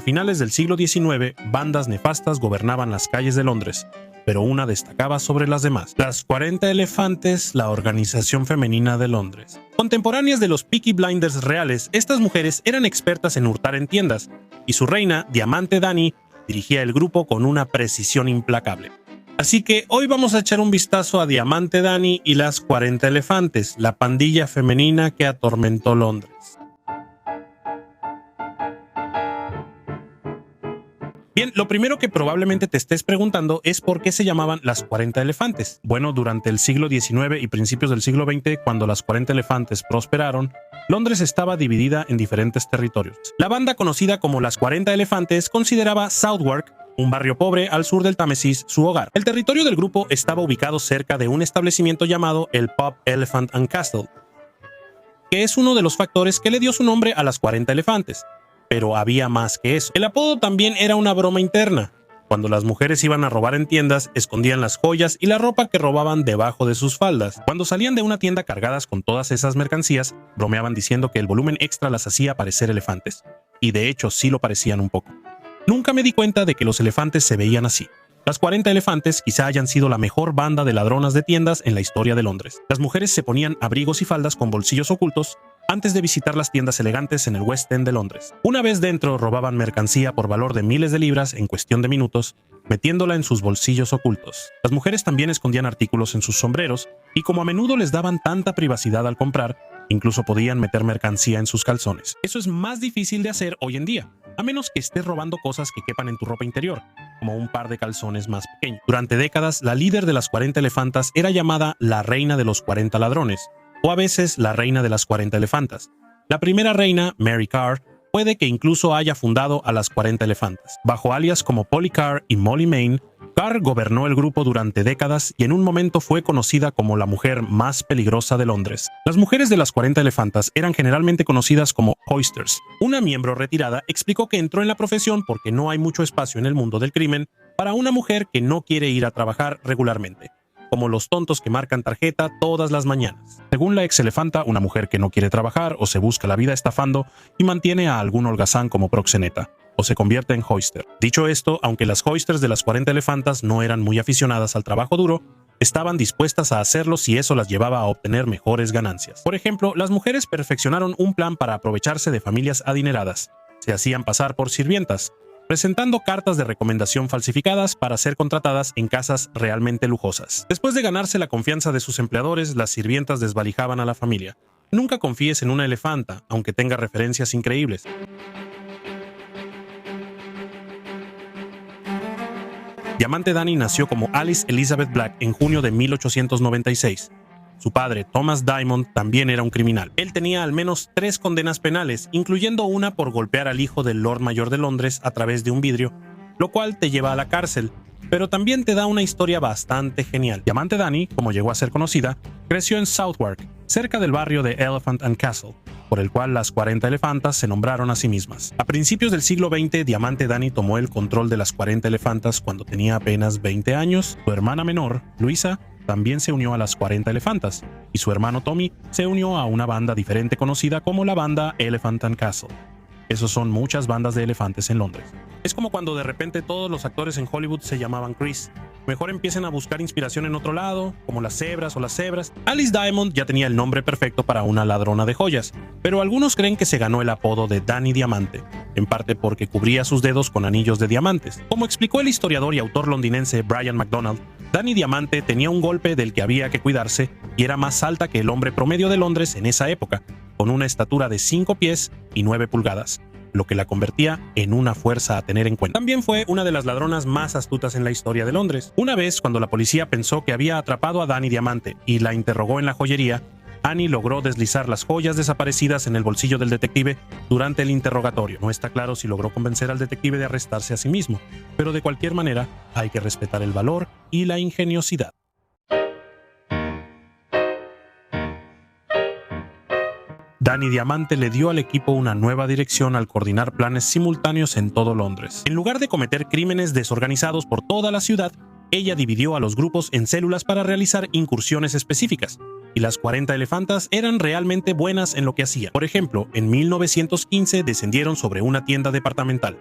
A finales del siglo XIX, bandas nefastas gobernaban las calles de Londres, pero una destacaba sobre las demás: las 40 Elefantes, la organización femenina de Londres. Contemporáneas de los Peaky Blinders reales, estas mujeres eran expertas en hurtar en tiendas, y su reina, Diamante Dani, dirigía el grupo con una precisión implacable. Así que hoy vamos a echar un vistazo a Diamante Dani y las 40 Elefantes, la pandilla femenina que atormentó Londres. Bien, lo primero que probablemente te estés preguntando es por qué se llamaban las 40 Elefantes. Bueno, durante el siglo XIX y principios del siglo XX, cuando las 40 Elefantes prosperaron, Londres estaba dividida en diferentes territorios. La banda conocida como las 40 Elefantes consideraba Southwark, un barrio pobre al sur del Támesis, su hogar. El territorio del grupo estaba ubicado cerca de un establecimiento llamado el Pub Elephant and Castle, que es uno de los factores que le dio su nombre a las 40 Elefantes. Pero había más que eso. El apodo también era una broma interna. Cuando las mujeres iban a robar en tiendas, escondían las joyas y la ropa que robaban debajo de sus faldas. Cuando salían de una tienda cargadas con todas esas mercancías, bromeaban diciendo que el volumen extra las hacía parecer elefantes. Y de hecho sí lo parecían un poco. Nunca me di cuenta de que los elefantes se veían así. Las 40 Elefantes quizá hayan sido la mejor banda de ladronas de tiendas en la historia de Londres. Las mujeres se ponían abrigos y faldas con bolsillos ocultos antes de visitar las tiendas elegantes en el West End de Londres. Una vez dentro, robaban mercancía por valor de miles de libras en cuestión de minutos, metiéndola en sus bolsillos ocultos. Las mujeres también escondían artículos en sus sombreros, y como a menudo les daban tanta privacidad al comprar, incluso podían meter mercancía en sus calzones. Eso es más difícil de hacer hoy en día, a menos que estés robando cosas que quepan en tu ropa interior, como un par de calzones más pequeños. Durante décadas, la líder de las 40 Elefantas era llamada la reina de los 40 ladrones, o a veces la reina de las 40 elefantas. La primera reina, Mary Carr, puede que incluso haya fundado a las 40 elefantas. Bajo alias como Polly Carr y Molly Mayne, Carr gobernó el grupo durante décadas y en un momento fue conocida como la mujer más peligrosa de Londres. Las mujeres de las 40 elefantas eran generalmente conocidas como hoisters. Una miembro retirada explicó que entró en la profesión porque no hay mucho espacio en el mundo del crimen para una mujer que no quiere ir a trabajar regularmente, como los tontos que marcan tarjeta todas las mañanas. Según la ex elefanta, una mujer que no quiere trabajar o se busca la vida estafando y mantiene a algún holgazán como proxeneta, o se convierte en hoister. Dicho esto, aunque las hoisters de las 40 elefantas no eran muy aficionadas al trabajo duro, estaban dispuestas a hacerlo si eso las llevaba a obtener mejores ganancias. Por ejemplo, las mujeres perfeccionaron un plan para aprovecharse de familias adineradas. Se hacían pasar por sirvientas, presentando cartas de recomendación falsificadas para ser contratadas en casas realmente lujosas. Después de ganarse la confianza de sus empleadores, las sirvientas desvalijaban a la familia. Nunca confíes en una elefanta, aunque tenga referencias increíbles. Diamante Dani nació como Alice Elizabeth Black en junio de 1896. Su padre, Thomas Diamond, también era un criminal. Él tenía al menos 3 condenas penales, incluyendo una por golpear al hijo del Lord Mayor de Londres a través de un vidrio, lo cual te lleva a la cárcel, pero también te da una historia bastante genial. Diamante Dani, como llegó a ser conocida, creció en Southwark, cerca del barrio de Elephant and Castle, por el cual las 40 elefantas se nombraron a sí mismas. A principios del siglo XX, Diamante Dani tomó el control de las 40 elefantas cuando tenía apenas 20 años. Su hermana menor, Luisa, también se unió a las 40 elefantas, y su hermano Tommy se unió a una banda diferente conocida como la banda Elephant and Castle. Esos son muchas bandas de elefantes en Londres. Es como cuando de repente todos los actores en Hollywood se llamaban Chris. Mejor empiecen a buscar inspiración en otro lado, como las cebras o las cebras. Alice Diamond ya tenía el nombre perfecto para una ladrona de joyas, pero algunos creen que se ganó el apodo de Dani Diamante, en parte porque cubría sus dedos con anillos de diamantes. Como explicó el historiador y autor londinense Brian MacDonald, Dani Diamante tenía un golpe del que había que cuidarse y era más alta que el hombre promedio de Londres en esa época, con una estatura de 5 pies y 9 pulgadas, lo que la convertía en una fuerza a tener en cuenta. También fue una de las ladronas más astutas en la historia de Londres. Una vez, cuando la policía pensó que había atrapado a Dani Diamante y la interrogó en la joyería, Annie logró deslizar las joyas desaparecidas en el bolsillo del detective durante el interrogatorio. No está claro si logró convencer al detective de arrestarse a sí mismo, pero de cualquier manera hay que respetar el valor y la ingeniosidad. Dani Diamante le dio al equipo una nueva dirección al coordinar planes simultáneos en todo Londres. En lugar de cometer crímenes desorganizados por toda la ciudad, ella dividió a los grupos en células para realizar incursiones específicas, y las 40 elefantas eran realmente buenas en lo que hacían. Por ejemplo, en 1915 descendieron sobre una tienda departamental.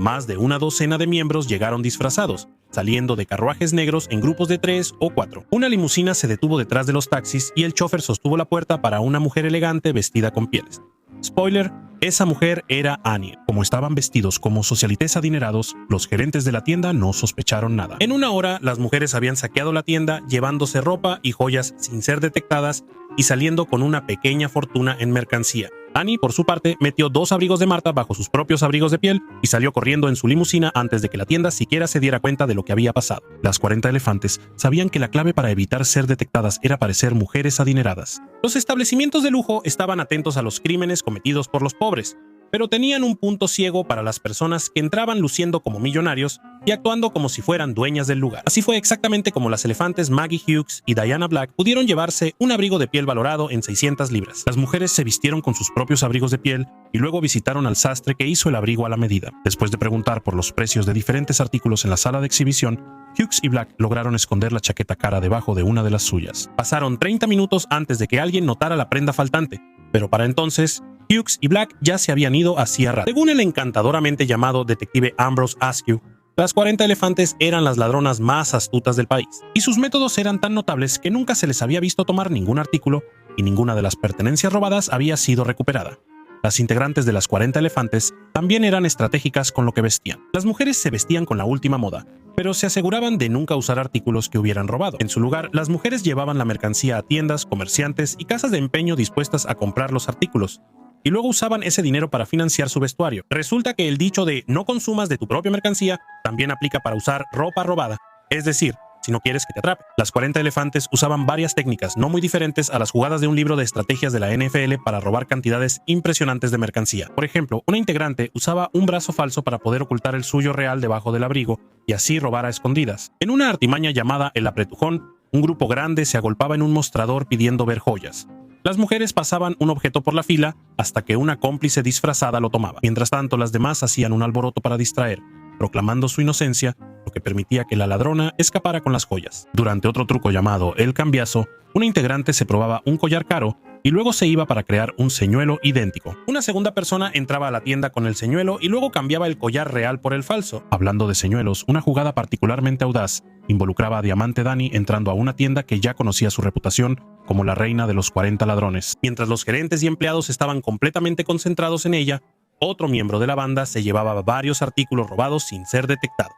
más de una docena de miembros llegaron disfrazados, saliendo de carruajes negros en grupos de 3 o 4. Una limusina se detuvo detrás de los taxis y el chofer sostuvo la puerta para una mujer elegante vestida con pieles. Spoiler, esa mujer era Annie. Como estaban vestidos como socialites adinerados, los gerentes de la tienda no sospecharon nada. En una hora, las mujeres habían saqueado la tienda, llevándose ropa y joyas sin ser detectadas y saliendo con una pequeña fortuna en mercancía. Annie, por su parte, metió 2 abrigos de Marta bajo sus propios abrigos de piel y salió corriendo en su limusina antes de que la tienda siquiera se diera cuenta de lo que había pasado. Las 40 elefantes sabían que la clave para evitar ser detectadas era parecer mujeres adineradas. Los establecimientos de lujo estaban atentos a los crímenes cometidos por los pobres, pero tenían un punto ciego para las personas que entraban luciendo como millonarios y actuando como si fueran dueñas del lugar. Así fue exactamente como las elefantes Maggie Hughes y Diana Black pudieron llevarse un abrigo de piel valorado en 600 libras. Las mujeres se vistieron con sus propios abrigos de piel y luego visitaron al sastre que hizo el abrigo a la medida. Después de preguntar por los precios de diferentes artículos en la sala de exhibición, Hughes y Black lograron esconder la chaqueta cara debajo de una de las suyas. Pasaron 30 minutos antes de que alguien notara la prenda faltante, pero para entonces Hughes y Black ya se habían ido hacía rato. Según el encantadoramente llamado detective Ambrose Askew, las 40 elefantes eran las ladronas más astutas del país, y sus métodos eran tan notables que nunca se les había visto tomar ningún artículo y ninguna de las pertenencias robadas había sido recuperada. Las integrantes de las 40 elefantes también eran estratégicas con lo que vestían. Las mujeres se vestían con la última moda, pero se aseguraban de nunca usar artículos que hubieran robado. En su lugar, las mujeres llevaban la mercancía a tiendas, comerciantes y casas de empeño dispuestas a comprar los artículos, y luego usaban ese dinero para financiar su vestuario. Resulta que el dicho de no consumas de tu propia mercancía también aplica para usar ropa robada, es decir, si no quieres que te atrape. Las 40 elefantes usaban varias técnicas no muy diferentes a las jugadas de un libro de estrategias de la NFL para robar cantidades impresionantes de mercancía. Por ejemplo, una integrante usaba un brazo falso para poder ocultar el suyo real debajo del abrigo y así robar a escondidas. En una artimaña llamada el apretujón, un grupo grande se agolpaba en un mostrador pidiendo ver joyas. Las mujeres pasaban un objeto por la fila hasta que una cómplice disfrazada lo tomaba. Mientras tanto, las demás hacían un alboroto para distraer, proclamando su inocencia, lo que permitía que la ladrona escapara con las joyas. Durante otro truco llamado el cambiazo, una integrante se probaba un collar caro y luego se iba para crear un señuelo idéntico. Una segunda persona entraba a la tienda con el señuelo y luego cambiaba el collar real por el falso. Hablando de señuelos, una jugada particularmente audaz involucraba a Diamante Dani entrando a una tienda que ya conocía su reputación como la reina de los 40 ladrones. Mientras los gerentes y empleados estaban completamente concentrados en ella, otro miembro de la banda se llevaba varios artículos robados sin ser detectado.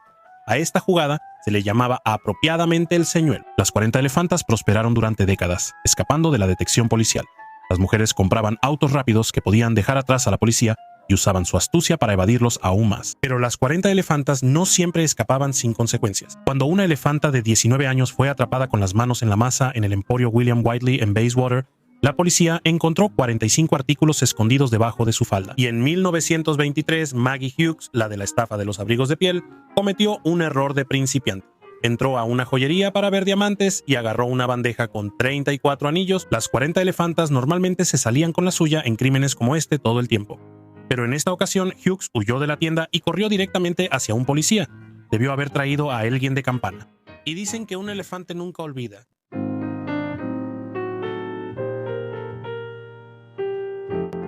A esta jugada se le llamaba apropiadamente el señuelo. Las 40 elefantas prosperaron durante décadas, escapando de la detección policial. Las mujeres compraban autos rápidos que podían dejar atrás a la policía y usaban su astucia para evadirlos aún más. Pero las 40 elefantas no siempre escapaban sin consecuencias. Cuando una elefanta de 19 años fue atrapada con las manos en la masa en el emporio William Whiteley en Bayswater, la policía encontró 45 artículos escondidos debajo de su falda. Y en 1923, Maggie Hughes, la de la estafa de los abrigos de piel, cometió un error de principiante. Entró a una joyería para ver diamantes y agarró una bandeja con 34 anillos. Las 40 elefantas normalmente se salían con la suya en crímenes como este todo el tiempo. Pero en esta ocasión, Hughes huyó de la tienda y corrió directamente hacia un policía. Debió haber traído a alguien de campana. Y dicen que un elefante nunca olvida.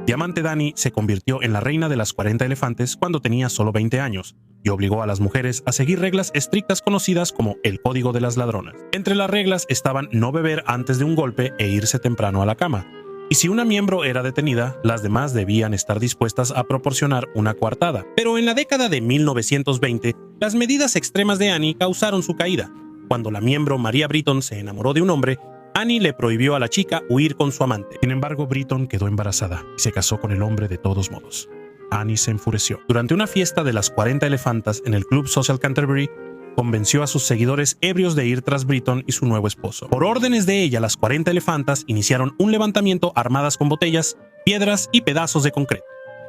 Diamante Dani se convirtió en la reina de las 40 elefantes cuando tenía solo 20 años y obligó a las mujeres a seguir reglas estrictas conocidas como el Código de las Ladronas. Entre las reglas estaban no beber antes de un golpe e irse temprano a la cama. Y si una miembro era detenida, las demás debían estar dispuestas a proporcionar una coartada. Pero en la década de 1920, las medidas extremas de Annie causaron su caída. Cuando la miembro Maria Britton se enamoró de un hombre, Annie le prohibió a la chica huir con su amante. Sin embargo, Britton quedó embarazada y se casó con el hombre de todos modos. Annie se enfureció. Durante una fiesta de las 40 elefantas en el Club Social Canterbury, convenció a sus seguidores ebrios de ir tras Britton y su nuevo esposo. Por órdenes de ella, las 40 elefantas iniciaron un levantamiento armadas con botellas, piedras y pedazos de concreto.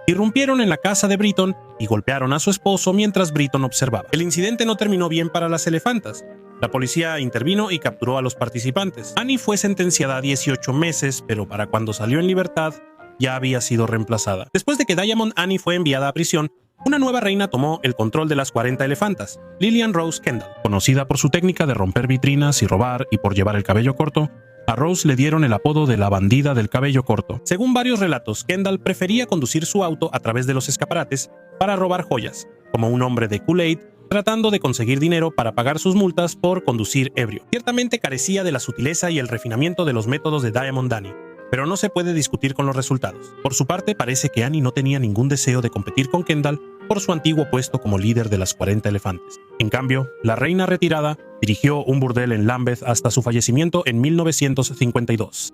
Irrumpieron en la casa de Britton y golpearon a su esposo mientras Britton observaba. El incidente no terminó bien para las elefantas. La policía intervino y capturó a los participantes. Annie fue sentenciada a 18 meses, pero para cuando salió en libertad, ya había sido reemplazada. Después de que Diamond Annie fue enviada a prisión, una nueva reina tomó el control de las 40 elefantas, Lillian Rose Kendall. Conocida por su técnica de romper vitrinas y robar y por llevar el cabello corto, a Rose le dieron el apodo de la bandida del cabello corto. Según varios relatos, Kendall prefería conducir su auto a través de los escaparates para robar joyas, como un hombre de Kool-Aid, tratando de conseguir dinero para pagar sus multas por conducir ebrio. Ciertamente carecía de la sutileza y el refinamiento de los métodos de Diamond Danny, pero no se puede discutir con los resultados. Por su parte, parece que Annie no tenía ningún deseo de competir con Kendall por su antiguo puesto como líder de las 40 elefantes. En cambio, la reina retirada dirigió un burdel en Lambeth hasta su fallecimiento en 1952.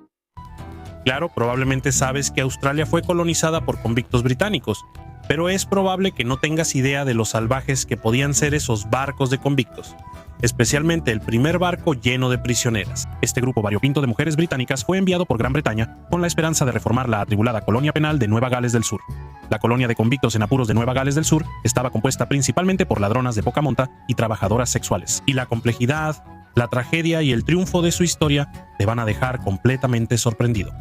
Claro, probablemente sabes que Australia fue colonizada por convictos británicos, pero es probable que no tengas idea de los salvajes que podían ser esos barcos de convictos, especialmente el primer barco lleno de prisioneras. Este grupo variopinto de mujeres británicas fue enviado por Gran Bretaña con la esperanza de reformar la atribulada colonia penal de Nueva Gales del Sur. La colonia de convictos en apuros de Nueva Gales del Sur estaba compuesta principalmente por ladronas de poca monta y trabajadoras sexuales, y la complejidad, la tragedia y el triunfo de su historia te van a dejar completamente sorprendido.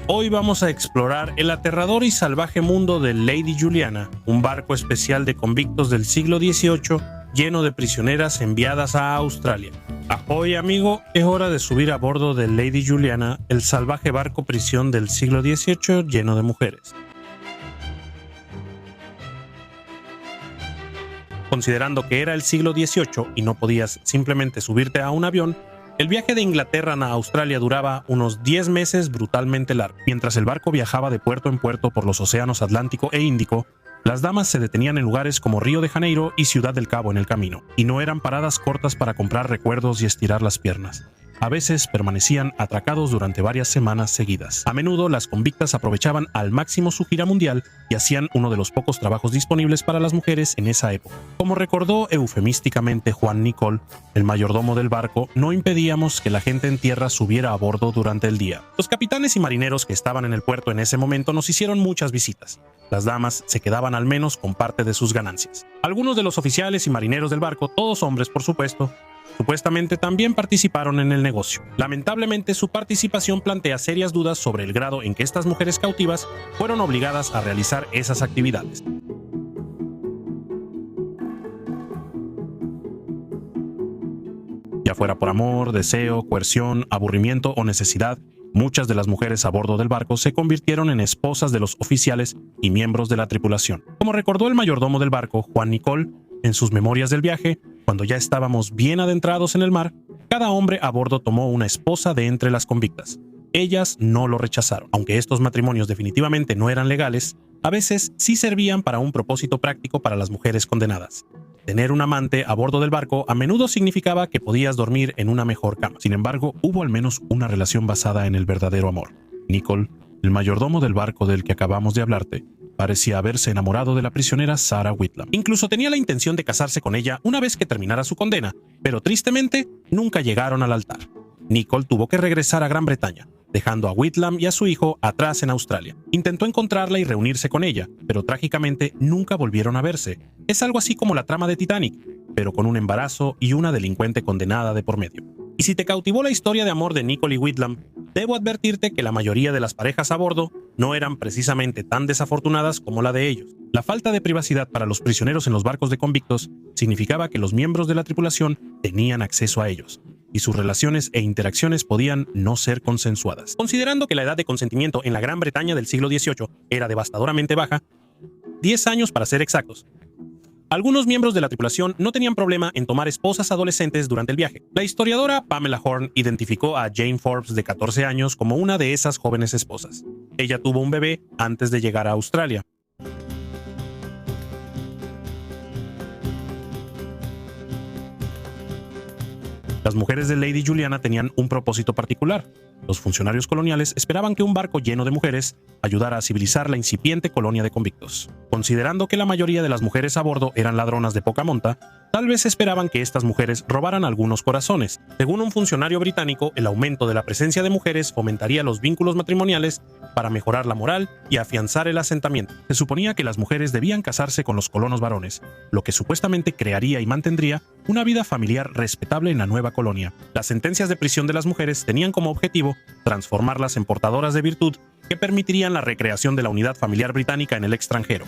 Hoy vamos a explorar el aterrador y salvaje mundo de Lady Juliana, un barco especial de convictos del siglo XVIII lleno de prisioneras enviadas a Australia. Ahoy amigo, es hora de subir a bordo de Lady Juliana, el salvaje barco prisión del siglo XVIII lleno de mujeres. Considerando que era el siglo XVIII y no podías simplemente subirte a un avión, el viaje de Inglaterra a Australia duraba unos 10 meses brutalmente largos. Mientras el barco viajaba de puerto en puerto por los océanos Atlántico e Índico, las damas se detenían en lugares como Río de Janeiro y Ciudad del Cabo en el camino, y no eran paradas cortas para comprar recuerdos y estirar las piernas. A veces permanecían atracados durante varias semanas seguidas. A menudo las convictas aprovechaban al máximo su gira mundial y hacían uno de los pocos trabajos disponibles para las mujeres en esa época. Como recordó eufemísticamente Juan Nicol, el mayordomo del barco, no impedíamos que la gente en tierra subiera a bordo durante el día. Los capitanes y marineros que estaban en el puerto en ese momento nos hicieron muchas visitas. Las damas se quedaban al menos con parte de sus ganancias. Algunos de los oficiales y marineros del barco, todos hombres por supuesto, supuestamente también participaron en el negocio. Lamentablemente, su participación plantea serias dudas sobre el grado en que estas mujeres cautivas fueron obligadas a realizar esas actividades. Ya fuera por amor, deseo, coerción, aburrimiento o necesidad, muchas de las mujeres a bordo del barco se convirtieron en esposas de los oficiales y miembros de la tripulación. Como recordó el mayordomo del barco, Juan Nicol, en sus memorias del viaje, cuando ya estábamos bien adentrados en el mar, cada hombre a bordo tomó una esposa de entre las convictas. Ellas no lo rechazaron. Aunque estos matrimonios definitivamente no eran legales, a veces sí servían para un propósito práctico para las mujeres condenadas. Tener un amante a bordo del barco a menudo significaba que podías dormir en una mejor cama. Sin embargo, hubo al menos una relación basada en el verdadero amor. Nicol, el mayordomo del barco del que acabamos de hablarte, parecía haberse enamorado de la prisionera Sarah Whitlam. Incluso tenía la intención de casarse con ella una vez que terminara su condena, pero tristemente nunca llegaron al altar. Nicol tuvo que regresar a Gran Bretaña, dejando a Whitlam y a su hijo atrás en Australia. Intentó encontrarla y reunirse con ella, pero trágicamente nunca volvieron a verse. Es algo así como la trama de Titanic, pero con un embarazo y una delincuente condenada de por medio. Y si te cautivó la historia de amor de Nicol y Whitlam, debo advertirte que la mayoría de las parejas a bordo no eran precisamente tan desafortunadas como la de ellos. La falta de privacidad para los prisioneros en los barcos de convictos significaba que los miembros de la tripulación tenían acceso a ellos, y sus relaciones e interacciones podían no ser consensuadas. Considerando que la edad de consentimiento en la Gran Bretaña del siglo XVIII era devastadoramente baja, 10 años para ser exactos, algunos miembros de la tripulación no tenían problema en tomar esposas adolescentes durante el viaje. La historiadora Pamela Horn identificó a Jane Forbes de 14 años como una de esas jóvenes esposas. Ella tuvo un bebé antes de llegar a Australia. Las mujeres de Lady Juliana tenían un propósito particular. Los funcionarios coloniales esperaban que un barco lleno de mujeres ayudara a civilizar la incipiente colonia de convictos. Considerando que la mayoría de las mujeres a bordo eran ladronas de poca monta, tal vez esperaban que estas mujeres robaran algunos corazones. Según un funcionario británico, el aumento de la presencia de mujeres fomentaría los vínculos matrimoniales para mejorar la moral y afianzar el asentamiento. Se suponía que las mujeres debían casarse con los colonos varones, lo que supuestamente crearía y mantendría una vida familiar respetable en la nueva colonia. Las sentencias de prisión de las mujeres tenían como objetivo transformarlas en portadoras de virtud que permitirían la recreación de la unidad familiar británica en el extranjero.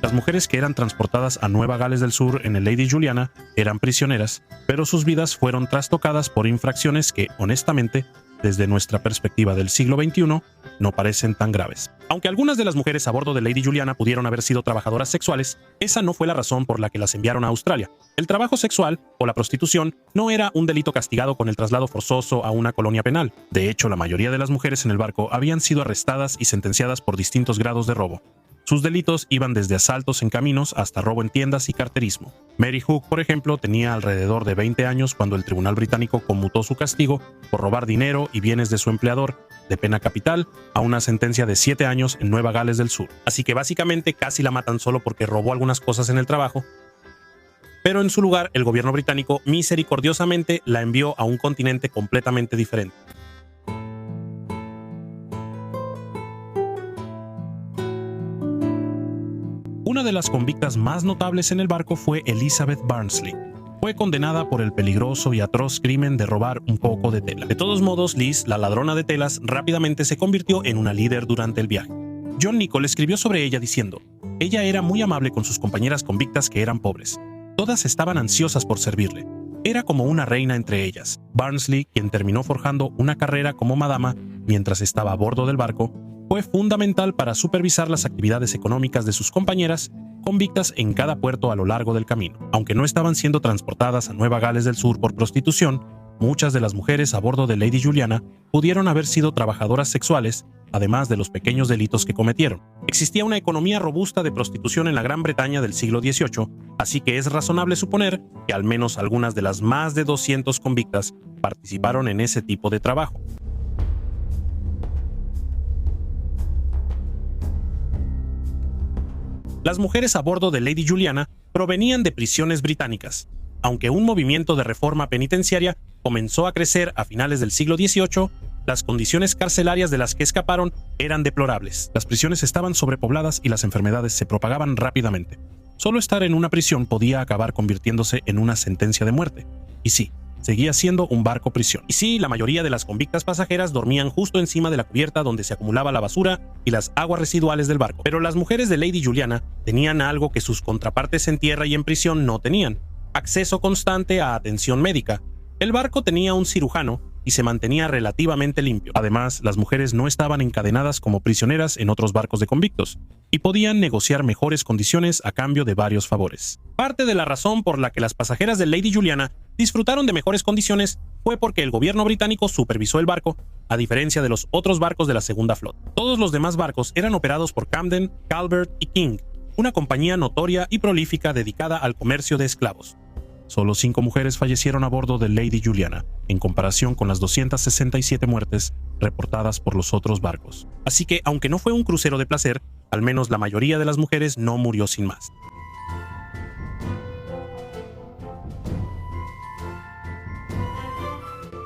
Las mujeres que eran transportadas a Nueva Gales del Sur en el Lady Juliana eran prisioneras, pero sus vidas fueron trastocadas por infracciones que, honestamente, desde nuestra perspectiva del siglo XXI, no parecen tan graves. Aunque algunas de las mujeres a bordo de Lady Juliana pudieron haber sido trabajadoras sexuales, esa no fue la razón por la que las enviaron a Australia. El trabajo sexual o la prostitución no era un delito castigado con el traslado forzoso a una colonia penal. De hecho, la mayoría de las mujeres en el barco habían sido arrestadas y sentenciadas por distintos grados de robo. Sus delitos iban desde asaltos en caminos hasta robo en tiendas y carterismo. Mary Hook, por ejemplo, tenía alrededor de 20 años cuando el tribunal británico conmutó su castigo por robar dinero y bienes de su empleador, de pena capital, a una sentencia de 7 años en Nueva Gales del Sur. Así que básicamente casi la matan solo porque robó algunas cosas en el trabajo, pero en su lugar el gobierno británico misericordiosamente la envió a un continente completamente diferente. Una de las convictas más notables en el barco fue Elizabeth Barnsley. Fue condenada por el peligroso y atroz crimen de robar un poco de tela. De todos modos, Liz, la ladrona de telas, rápidamente se convirtió en una líder durante el viaje. John Nichol escribió sobre ella diciendo: ella era muy amable con sus compañeras convictas que eran pobres. Todas estaban ansiosas por servirle. Era como una reina entre ellas. Barnsley, quien terminó forjando una carrera como madama mientras estaba a bordo del barco, fue fundamental para supervisar las actividades económicas de sus compañeras convictas en cada puerto a lo largo del camino. Aunque no estaban siendo transportadas a Nueva Gales del Sur por prostitución, muchas de las mujeres a bordo de Lady Juliana pudieron haber sido trabajadoras sexuales, además de los pequeños delitos que cometieron. Existía una economía robusta de prostitución en la Gran Bretaña del siglo XVIII, así que es razonable suponer que al menos algunas de las más de 200 convictas participaron en ese tipo de trabajo. Las mujeres a bordo de Lady Juliana provenían de prisiones británicas, aunque un movimiento de reforma penitenciaria comenzó a crecer a finales del siglo XVIII. Las condiciones carcelarias de las que escaparon eran deplorables. Las prisiones estaban sobrepobladas y las enfermedades se propagaban rápidamente. Solo estar en una prisión podía acabar convirtiéndose en una sentencia de muerte. Y sí, seguía siendo un barco prisión. Y sí, la mayoría de las convictas pasajeras dormían justo encima de la cubierta donde se acumulaba la basura y las aguas residuales del barco. Pero las mujeres de Lady Juliana tenían algo que sus contrapartes en tierra y en prisión no tenían: acceso constante a atención médica. El barco tenía un cirujano y se mantenía relativamente limpio. Además, las mujeres no estaban encadenadas como prisioneras en otros barcos de convictos y podían negociar mejores condiciones a cambio de varios favores. Parte de la razón por la que las pasajeras de Lady Juliana disfrutaron de mejores condiciones fue porque el gobierno británico supervisó el barco, a diferencia de los otros barcos de la Segunda Flota. Todos los demás barcos eran operados por Camden, Calvert y King, una compañía notoria y prolífica dedicada al comercio de esclavos. Solo 5 mujeres fallecieron a bordo de Lady Juliana, en comparación con las 267 muertes reportadas por los otros barcos. Así que, aunque no fue un crucero de placer, al menos la mayoría de las mujeres no murió sin más.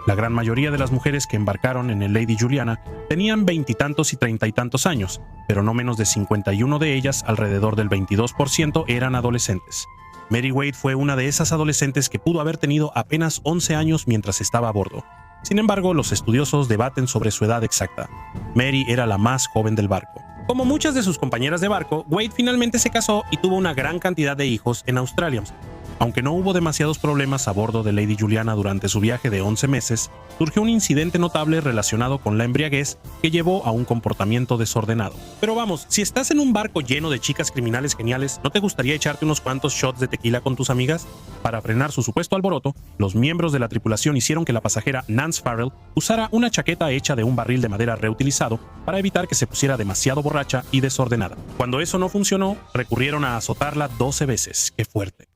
La gran mayoría de las mujeres que embarcaron en el Lady Juliana tenían 20 y tantos y 30 y tantos años, pero no menos de 51 de ellas, alrededor del 22%, eran adolescentes. Mary Wade fue una de esas adolescentes que pudo haber tenido apenas 11 años mientras estaba a bordo. Sin embargo, los estudiosos debaten sobre su edad exacta. Mary era la más joven del barco. Como muchas de sus compañeras de barco, Wade finalmente se casó y tuvo una gran cantidad de hijos en Australia. Aunque no hubo demasiados problemas a bordo de Lady Juliana durante su viaje de 11 meses, surgió un incidente notable relacionado con la embriaguez que llevó a un comportamiento desordenado. Pero vamos, si estás en un barco lleno de chicas criminales geniales, ¿no te gustaría echarte unos cuantos shots de tequila con tus amigas? Para frenar su supuesto alboroto, los miembros de la tripulación hicieron que la pasajera Nance Farrell usara una chaqueta hecha de un barril de madera reutilizado para evitar que se pusiera demasiado borracha y desordenada. Cuando eso no funcionó, recurrieron a azotarla 12 veces. ¡Qué fuerte!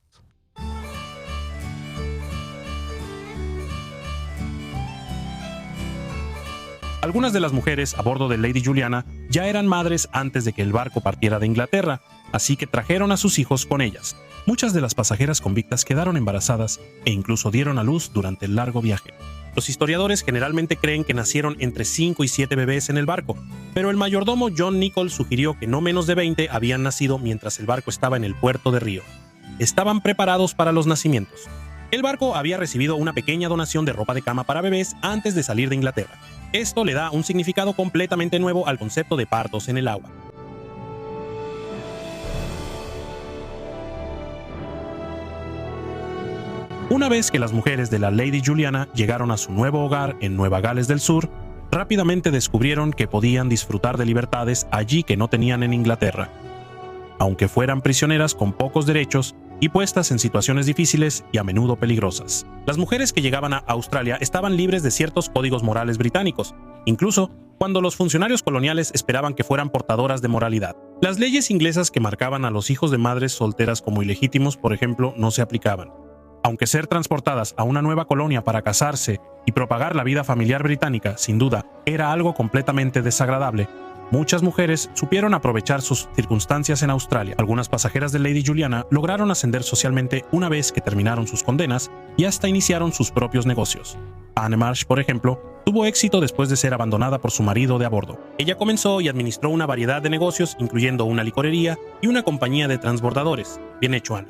Algunas de las mujeres a bordo de Lady Juliana ya eran madres antes de que el barco partiera de Inglaterra, así que trajeron a sus hijos con ellas. Muchas de las pasajeras convictas quedaron embarazadas e incluso dieron a luz durante el largo viaje. Los historiadores generalmente creen que nacieron entre 5 y 7 bebés en el barco, pero el mayordomo John Nichol sugirió que no menos de 20 habían nacido mientras el barco estaba en el puerto de Río. Estaban preparados para los nacimientos. El barco había recibido una pequeña donación de ropa de cama para bebés antes de salir de Inglaterra. Esto le da un significado completamente nuevo al concepto de partos en el agua. Una vez que las mujeres de la Lady Juliana llegaron a su nuevo hogar en Nueva Gales del Sur, rápidamente descubrieron que podían disfrutar de libertades allí que no tenían en Inglaterra, aunque fueran prisioneras con pocos derechos y puestas en situaciones difíciles y a menudo peligrosas. Las mujeres que llegaban a Australia estaban libres de ciertos códigos morales británicos, incluso cuando los funcionarios coloniales esperaban que fueran portadoras de moralidad. Las leyes inglesas que marcaban a los hijos de madres solteras como ilegítimos, por ejemplo, no se aplicaban. Aunque ser transportadas a una nueva colonia para casarse y propagar la vida familiar británica, sin duda, era algo completamente desagradable, muchas mujeres supieron aprovechar sus circunstancias en Australia. Algunas pasajeras de Lady Juliana lograron ascender socialmente una vez que terminaron sus condenas y hasta iniciaron sus propios negocios. Anne Marsh, por ejemplo, tuvo éxito después de ser abandonada por su marido de a bordo. Ella comenzó y administró una variedad de negocios, incluyendo una licorería y una compañía de transbordadores. Bien hecho, Anne.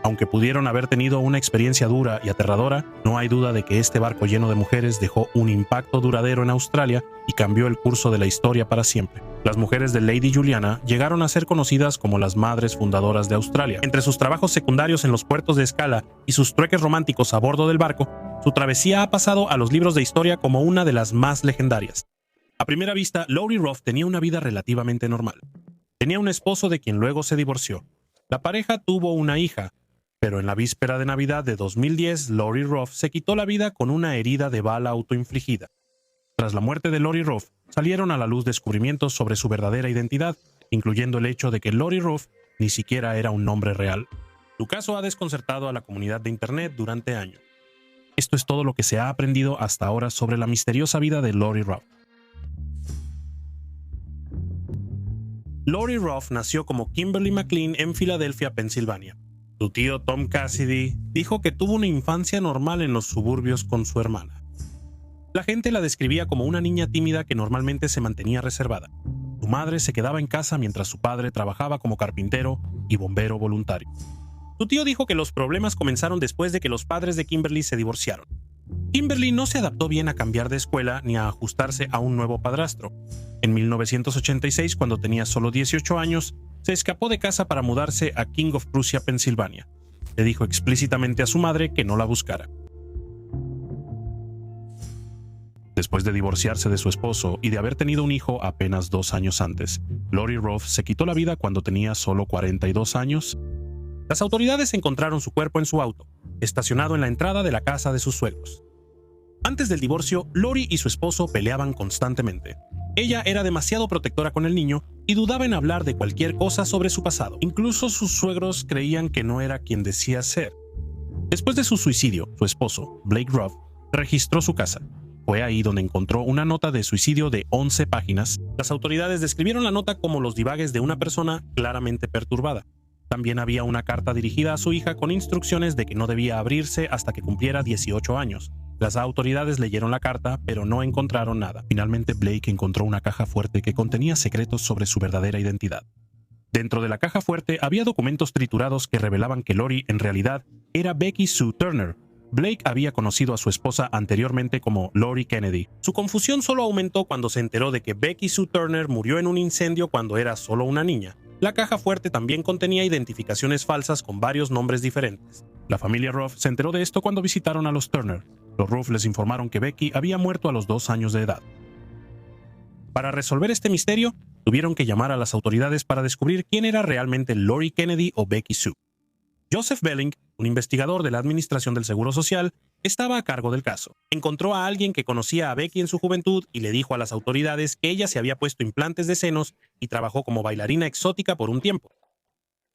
Aunque pudieron haber tenido una experiencia dura y aterradora, no hay duda de que este barco lleno de mujeres dejó un impacto duradero en Australia y cambió el curso de la historia para siempre. Las mujeres de Lady Juliana llegaron a ser conocidas como las madres fundadoras de Australia. Entre sus trabajos secundarios en los puertos de escala y sus trueques románticos a bordo del barco, su travesía ha pasado a los libros de historia como una de las más legendarias. A primera vista, Lori Ruff tenía una vida relativamente normal. Tenía un esposo de quien luego se divorció. La pareja tuvo una hija, pero en la víspera de Navidad de 2010, Lori Ruff se quitó la vida con una herida de bala autoinfligida. Tras la muerte de Lori Ruff, salieron a la luz descubrimientos sobre su verdadera identidad, incluyendo el hecho de que Lori Ruff ni siquiera era un nombre real. Su caso ha desconcertado a la comunidad de Internet durante años. Esto es todo lo que se ha aprendido hasta ahora sobre la misteriosa vida de Lori Ruff. Lori Ruff nació como Kimberly McLean en Filadelfia, Pensilvania. Su tío Tom Cassidy dijo que tuvo una infancia normal en los suburbios con su hermana. La gente la describía como una niña tímida que normalmente se mantenía reservada. Su madre se quedaba en casa mientras su padre trabajaba como carpintero y bombero voluntario. Su tío dijo que los problemas comenzaron después de que los padres de Kimberly se divorciaron. Kimberly no se adaptó bien a cambiar de escuela ni a ajustarse a un nuevo padrastro. En 1986, cuando tenía solo 18 años, se escapó de casa para mudarse a King of Prussia, Pensilvania. Le dijo explícitamente a su madre que no la buscara. Después de divorciarse de su esposo y de haber tenido un hijo apenas 2 años antes, Lori Ruff se quitó la vida cuando tenía solo 42 años. Las autoridades encontraron su cuerpo en su auto, estacionado en la entrada de la casa de sus suegros. Antes del divorcio, Lori y su esposo peleaban constantemente. Ella era demasiado protectora con el niño y dudaba en hablar de cualquier cosa sobre su pasado. Incluso sus suegros creían que no era quien decía ser. Después de su suicidio, su esposo, Blake Ruff, registró su casa. Fue ahí donde encontró una nota de suicidio de 11 páginas. Las autoridades describieron la nota como los divagues de una persona claramente perturbada. También había una carta dirigida a su hija con instrucciones de que no debía abrirse hasta que cumpliera 18 años. Las autoridades leyeron la carta, pero no encontraron nada. Finalmente, Blake encontró una caja fuerte que contenía secretos sobre su verdadera identidad. Dentro de la caja fuerte había documentos triturados que revelaban que Lori en realidad era Becky Sue Turner. Blake había conocido a su esposa anteriormente como Lori Kennedy. Su confusión solo aumentó cuando se enteró de que Becky Sue Turner murió en un incendio cuando era solo una niña. La caja fuerte también contenía identificaciones falsas con varios nombres diferentes. La familia Ruff se enteró de esto cuando visitaron a los Turner. Los Ruff les informaron que Becky había muerto a los 2 años de edad. Para resolver este misterio, tuvieron que llamar a las autoridades para descubrir quién era realmente Lori Kennedy o Becky Sue. Joseph Belling, un investigador de la Administración del Seguro Social, estaba a cargo del caso. Encontró a alguien que conocía a Becky en su juventud y le dijo a las autoridades que ella se había puesto implantes de senos y trabajó como bailarina exótica por un tiempo.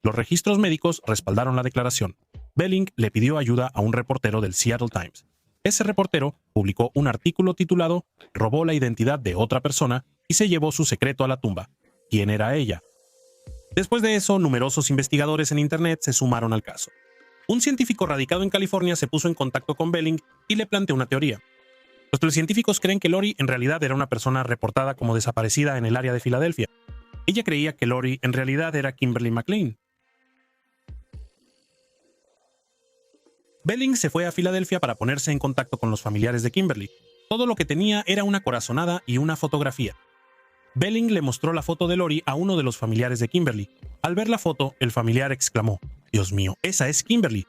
Los registros médicos respaldaron la declaración. Belling le pidió ayuda a un reportero del Seattle Times. Ese reportero publicó un artículo titulado «Robó la identidad de otra persona y se llevó su secreto a la tumba. ¿Quién era ella?». Después de eso, numerosos investigadores en Internet se sumaron al caso. Un científico radicado en California se puso en contacto con Belling y le planteó una teoría. Los 3 científicos creen que Lori en realidad era una persona reportada como desaparecida en el área de Filadelfia. Ella creía que Lori en realidad era Kimberly McLean. Belling se fue a Filadelfia para ponerse en contacto con los familiares de Kimberly. Todo lo que tenía era una corazonada y una fotografía. Belling le mostró la foto de Lori a uno de los familiares de Kimberly. Al ver la foto, el familiar exclamó: «Dios mío, esa es Kimberly».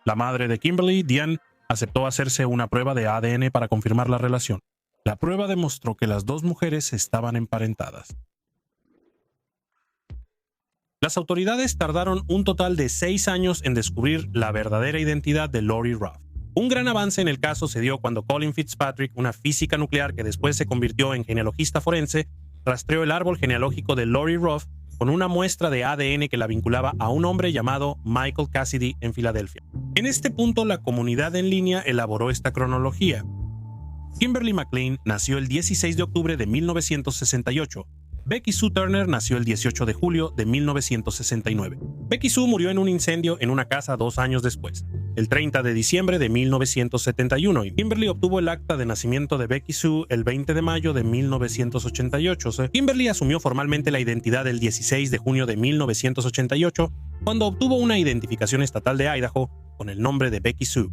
La madre de Kimberly, Diane, aceptó hacerse una prueba de ADN para confirmar la relación. La prueba demostró que las dos mujeres estaban emparentadas. Las autoridades tardaron un total de 6 años en descubrir la verdadera identidad de Lori Ruff. Un gran avance en el caso se dio cuando Colin Fitzpatrick, una física nuclear que después se convirtió en genealogista forense, rastreó el árbol genealógico de Lori Ruff con una muestra de ADN que la vinculaba a un hombre llamado Michael Cassidy en Filadelfia. En este punto, la comunidad en línea elaboró esta cronología. Kimberly McLean nació el 16 de octubre de 1968. Becky Sue Turner nació el 18 de julio de 1969. Becky Sue murió en un incendio en una casa 2 años después, el 30 de diciembre de 1971, y Kimberly obtuvo el acta de nacimiento de Becky Sue el 20 de mayo de 1988. Kimberly asumió formalmente la identidad el 16 de junio de 1988, cuando obtuvo una identificación estatal de Idaho con el nombre de Becky Sue.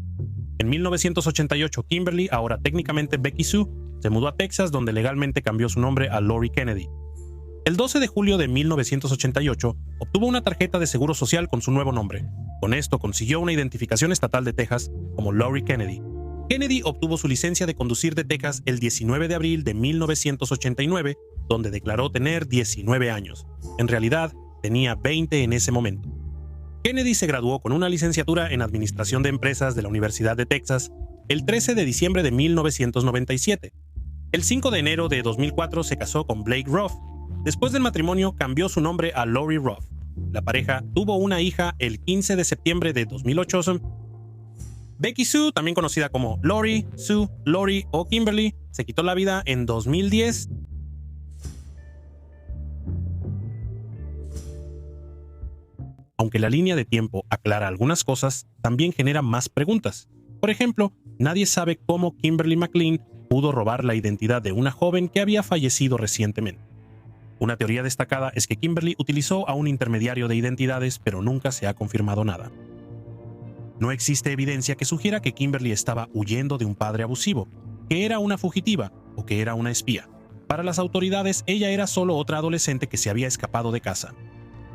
En 1988, Kimberly, ahora técnicamente Becky Sue, se mudó a Texas, donde legalmente cambió su nombre a Lori Kennedy. El 12 de julio de 1988, obtuvo una tarjeta de seguro social con su nuevo nombre. Con esto consiguió una identificación estatal de Texas como Lori Kennedy. Kennedy obtuvo su licencia de conducir de Texas el 19 de abril de 1989, donde declaró tener 19 años. En realidad, tenía 20 en ese momento. Kennedy se graduó con una licenciatura en Administración de Empresas de la Universidad de Texas el 13 de diciembre de 1997. El 5 de enero de 2004 se casó con Blake Ruff. Después del matrimonio cambió su nombre a Lori Ruff. La pareja tuvo una hija el 15 de septiembre de 2008. Becky Sue, también conocida como Lori, Sue, Lori o Kimberly, se quitó la vida en 2010. Aunque la línea de tiempo aclara algunas cosas, también genera más preguntas. Por ejemplo, nadie sabe cómo Kimberly McLean pudo robar la identidad de una joven que había fallecido recientemente. Una teoría destacada es que Kimberly utilizó a un intermediario de identidades, pero nunca se ha confirmado nada. No existe evidencia que sugiera que Kimberly estaba huyendo de un padre abusivo, que era una fugitiva o que era una espía. Para las autoridades, ella era solo otra adolescente que se había escapado de casa.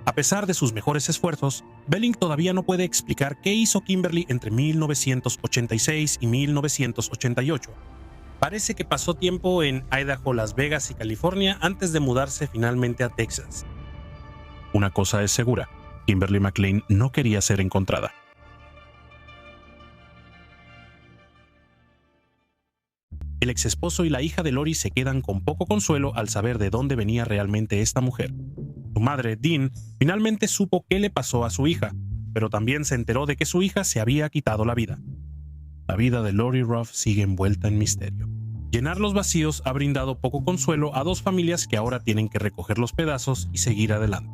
A pesar de sus mejores esfuerzos, Belling todavía no puede explicar qué hizo Kimberly entre 1986 y 1988. Parece que pasó tiempo en Idaho, Las Vegas y California antes de mudarse finalmente a Texas. Una cosa es segura, Kimberly McLean no quería ser encontrada. El exesposo y la hija de Lori se quedan con poco consuelo al saber de dónde venía realmente esta mujer. Su madre, Dean, finalmente supo qué le pasó a su hija, pero también se enteró de que su hija se había quitado la vida. La vida de Lori Ruff sigue envuelta en misterio. Llenar los vacíos ha brindado poco consuelo a dos familias que ahora tienen que recoger los pedazos y seguir adelante.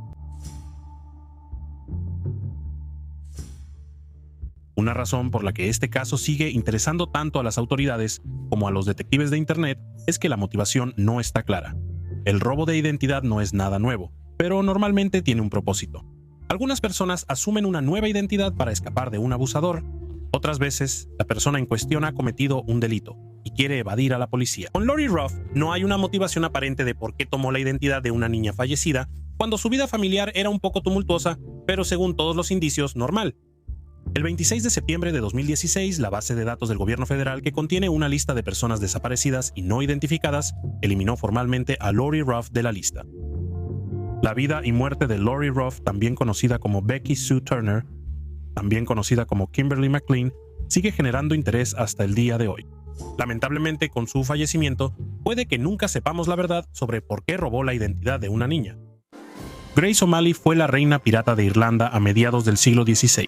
Una razón por la que este caso sigue interesando tanto a las autoridades como a los detectives de Internet es que la motivación no está clara. El robo de identidad no es nada nuevo, pero normalmente tiene un propósito. Algunas personas asumen una nueva identidad para escapar de un abusador. Otras veces, la persona en cuestión ha cometido un delito y quiere evadir a la policía. Con Lori Ruff no hay una motivación aparente de por qué tomó la identidad de una niña fallecida cuando su vida familiar era un poco tumultuosa, pero según todos los indicios, normal. El 26 de septiembre de 2016, la base de datos del gobierno federal, que contiene una lista de personas desaparecidas y no identificadas, eliminó formalmente a Lori Ruff de la lista. La vida y muerte de Lori Ruff, también conocida como Becky Sue Turner, también conocida como Kimberly McLean, sigue generando interés hasta el día de hoy. Lamentablemente, con su fallecimiento, puede que nunca sepamos la verdad sobre por qué robó la identidad de una niña. Grace O'Malley fue la reina pirata de Irlanda a mediados del siglo XVI.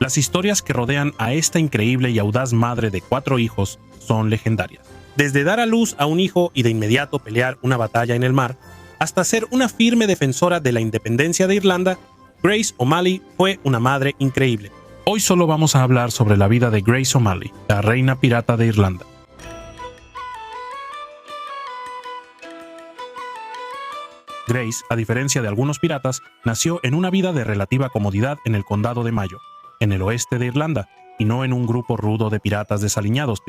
Las historias que rodean a esta increíble y audaz madre de 4 hijos son legendarias. Desde dar a luz a un hijo y de inmediato pelear una batalla en el mar, hasta ser una firme defensora de la independencia de Irlanda, Grace O'Malley fue una madre increíble. Hoy solo vamos a hablar sobre la vida de Grace O'Malley, la reina pirata de Irlanda. Grace, a diferencia de algunos piratas, nació en una vida de relativa comodidad en el condado de Mayo, en el oeste de Irlanda, y no en un grupo rudo de piratas desaliñados,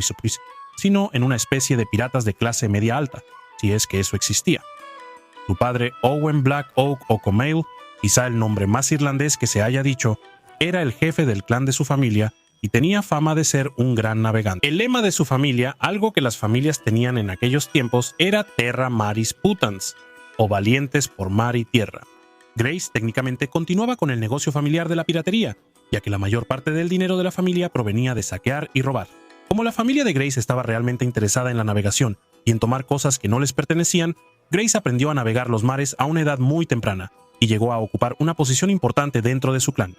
sino en una especie de piratas de clase media alta, si es que eso existía. Su padre, Owen Black Oak O'Connell, quizá el nombre más irlandés que se haya dicho, era el jefe del clan de su familia y tenía fama de ser un gran navegante. El lema de su familia, algo que las familias tenían en aquellos tiempos, era Terra Maris Putans, o valientes por mar y tierra. Grace técnicamente continuaba con el negocio familiar de la piratería, ya que la mayor parte del dinero de la familia provenía de saquear y robar. Como la familia de Grace estaba realmente interesada en la navegación y en tomar cosas que no les pertenecían, Grace aprendió a navegar los mares a una edad muy temprana y llegó a ocupar una posición importante dentro de su clan.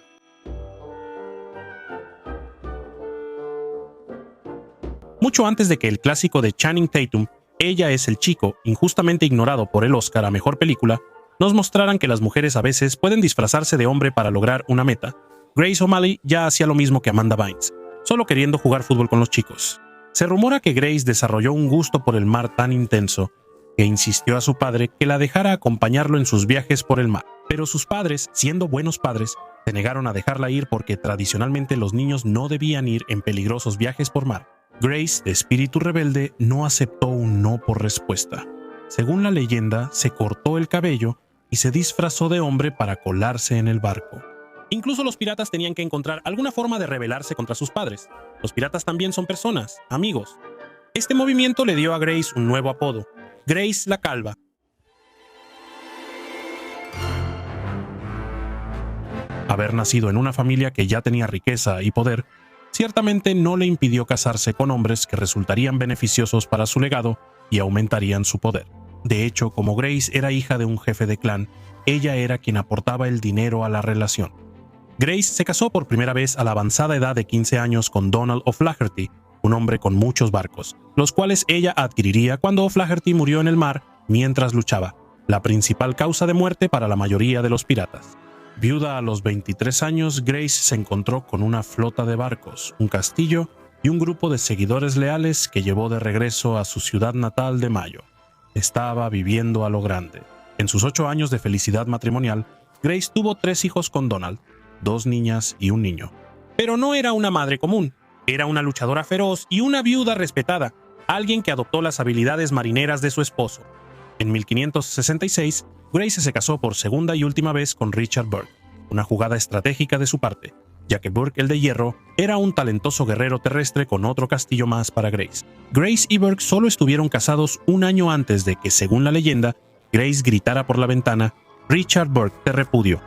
Mucho antes de que el clásico de Channing Tatum, Ella es el chico, injustamente ignorado por el Oscar a Mejor Película, nos mostraran que las mujeres a veces pueden disfrazarse de hombre para lograr una meta, Grace O'Malley ya hacía lo mismo que Amanda Bynes, solo queriendo jugar fútbol con los chicos. Se rumora que Grace desarrolló un gusto por el mar tan intenso que insistió a su padre que la dejara acompañarlo en sus viajes por el mar. Pero sus padres, siendo buenos padres, se negaron a dejarla ir porque tradicionalmente los niños no debían ir en peligrosos viajes por mar. Grace, de espíritu rebelde, no aceptó un no por respuesta. Según la leyenda, se cortó el cabello y se disfrazó de hombre para colarse en el barco. Incluso los piratas tenían que encontrar alguna forma de rebelarse contra sus padres. Los piratas también son personas, amigos. Este movimiento le dio a Grace un nuevo apodo, Grace la Calva. Haber nacido en una familia que ya tenía riqueza y poder, ciertamente no le impidió casarse con hombres que resultarían beneficiosos para su legado y aumentarían su poder. De hecho, como Grace era hija de un jefe de clan, ella era quien aportaba el dinero a la relación. Grace se casó por primera vez a la avanzada edad de 15 años con Donald O'Flaherty, un hombre con muchos barcos, los cuales ella adquiriría cuando O'Flaherty murió en el mar mientras luchaba, la principal causa de muerte para la mayoría de los piratas. Viuda a los 23 años, Grace se encontró con una flota de barcos, un castillo y un grupo de seguidores leales que llevó de regreso a su ciudad natal de Mayo. Estaba viviendo a lo grande. En sus 8 años de felicidad matrimonial, Grace tuvo 3 hijos con Donald, 2 niñas y un niño. Pero no era una madre común, era una luchadora feroz y una viuda respetada, alguien que adoptó las habilidades marineras de su esposo. En 1566, Grace se casó por segunda y última vez con Richard Burke, una jugada estratégica de su parte, ya que Burke el de Hierro era un talentoso guerrero terrestre con otro castillo más para Grace. Grace y Burke solo estuvieron casados un año antes de que, según la leyenda, Grace gritara por la ventana, Richard Burke te repudio,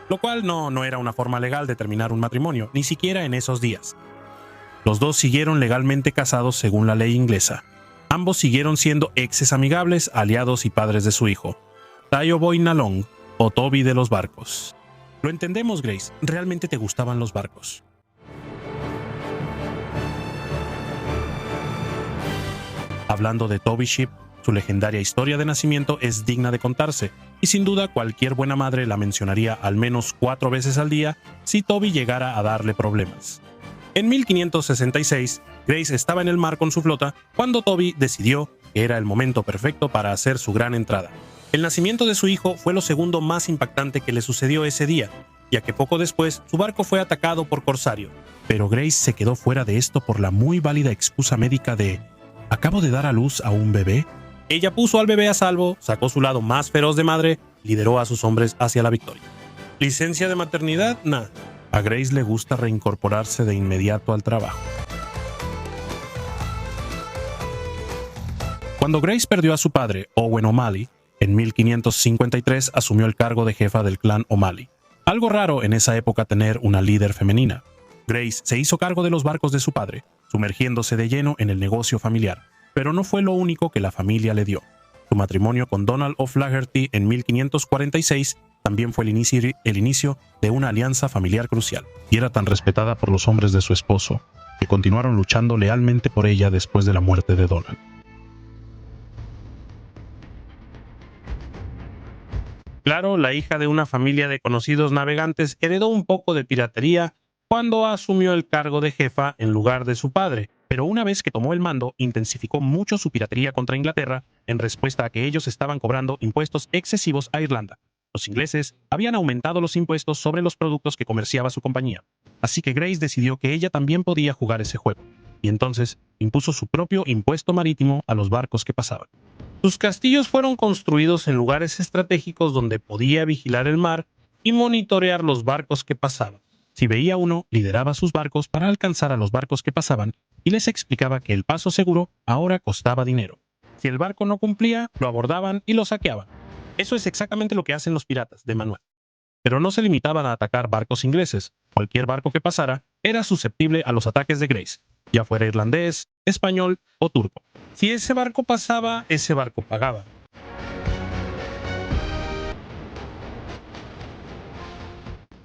lo cual no era una forma legal de terminar un matrimonio, ni siquiera en esos días. Los dos siguieron legalmente casados según la ley inglesa. Ambos siguieron siendo exes amigables, aliados y padres de su hijo, Tayo Boy Nalong, o Toby de los barcos. Lo entendemos, Grace, realmente te gustaban los barcos. Hablando de Toby Ship, su legendaria historia de nacimiento es digna de contarse, y sin duda cualquier buena madre la mencionaría al menos 4 veces al día si Toby llegara a darle problemas. En 1566, Grace estaba en el mar con su flota cuando Toby decidió que era el momento perfecto para hacer su gran entrada. El nacimiento de su hijo fue lo segundo más impactante que le sucedió ese día, ya que poco después su barco fue atacado por corsarios. Pero Grace se quedó fuera de esto por la muy válida excusa médica de «¿Acabo de dar a luz a un bebé?». Ella puso al bebé a salvo, sacó su lado más feroz de madre, lideró a sus hombres hacia la victoria. ¿Licencia de maternidad? Nah. A Grace le gusta reincorporarse de inmediato al trabajo. Cuando Grace perdió a su padre, Owen O'Malley, en 1553 asumió el cargo de jefa del clan O'Malley. Algo raro en esa época tener una líder femenina. Grace se hizo cargo de los barcos de su padre, sumergiéndose de lleno en el negocio familiar, pero no fue lo único que la familia le dio. Su matrimonio con Donald O'Flaherty en 1546 también fue el inicio de una alianza familiar crucial, y era tan respetada por los hombres de su esposo, que continuaron luchando lealmente por ella después de la muerte de Donald. Claro, la hija de una familia de conocidos navegantes heredó un poco de piratería cuando asumió el cargo de jefa en lugar de su padre, pero una vez que tomó el mando, intensificó mucho su piratería contra Inglaterra en respuesta a que ellos estaban cobrando impuestos excesivos a Irlanda. Los ingleses habían aumentado los impuestos sobre los productos que comerciaba su compañía, así que Grace decidió que ella también podía jugar ese juego, y entonces impuso su propio impuesto marítimo a los barcos que pasaban. Sus castillos fueron construidos en lugares estratégicos donde podía vigilar el mar y monitorear los barcos que pasaban. Si veía uno, lideraba sus barcos para alcanzar a los barcos que pasaban y les explicaba que el paso seguro ahora costaba dinero. Si el barco no cumplía, lo abordaban y lo saqueaban. Eso es exactamente lo que hacen los piratas de manual. Pero no se limitaban a atacar barcos ingleses. Cualquier barco que pasara era susceptible a los ataques de Grace, ya fuera irlandés, español o turco. Si ese barco pasaba, ese barco pagaba.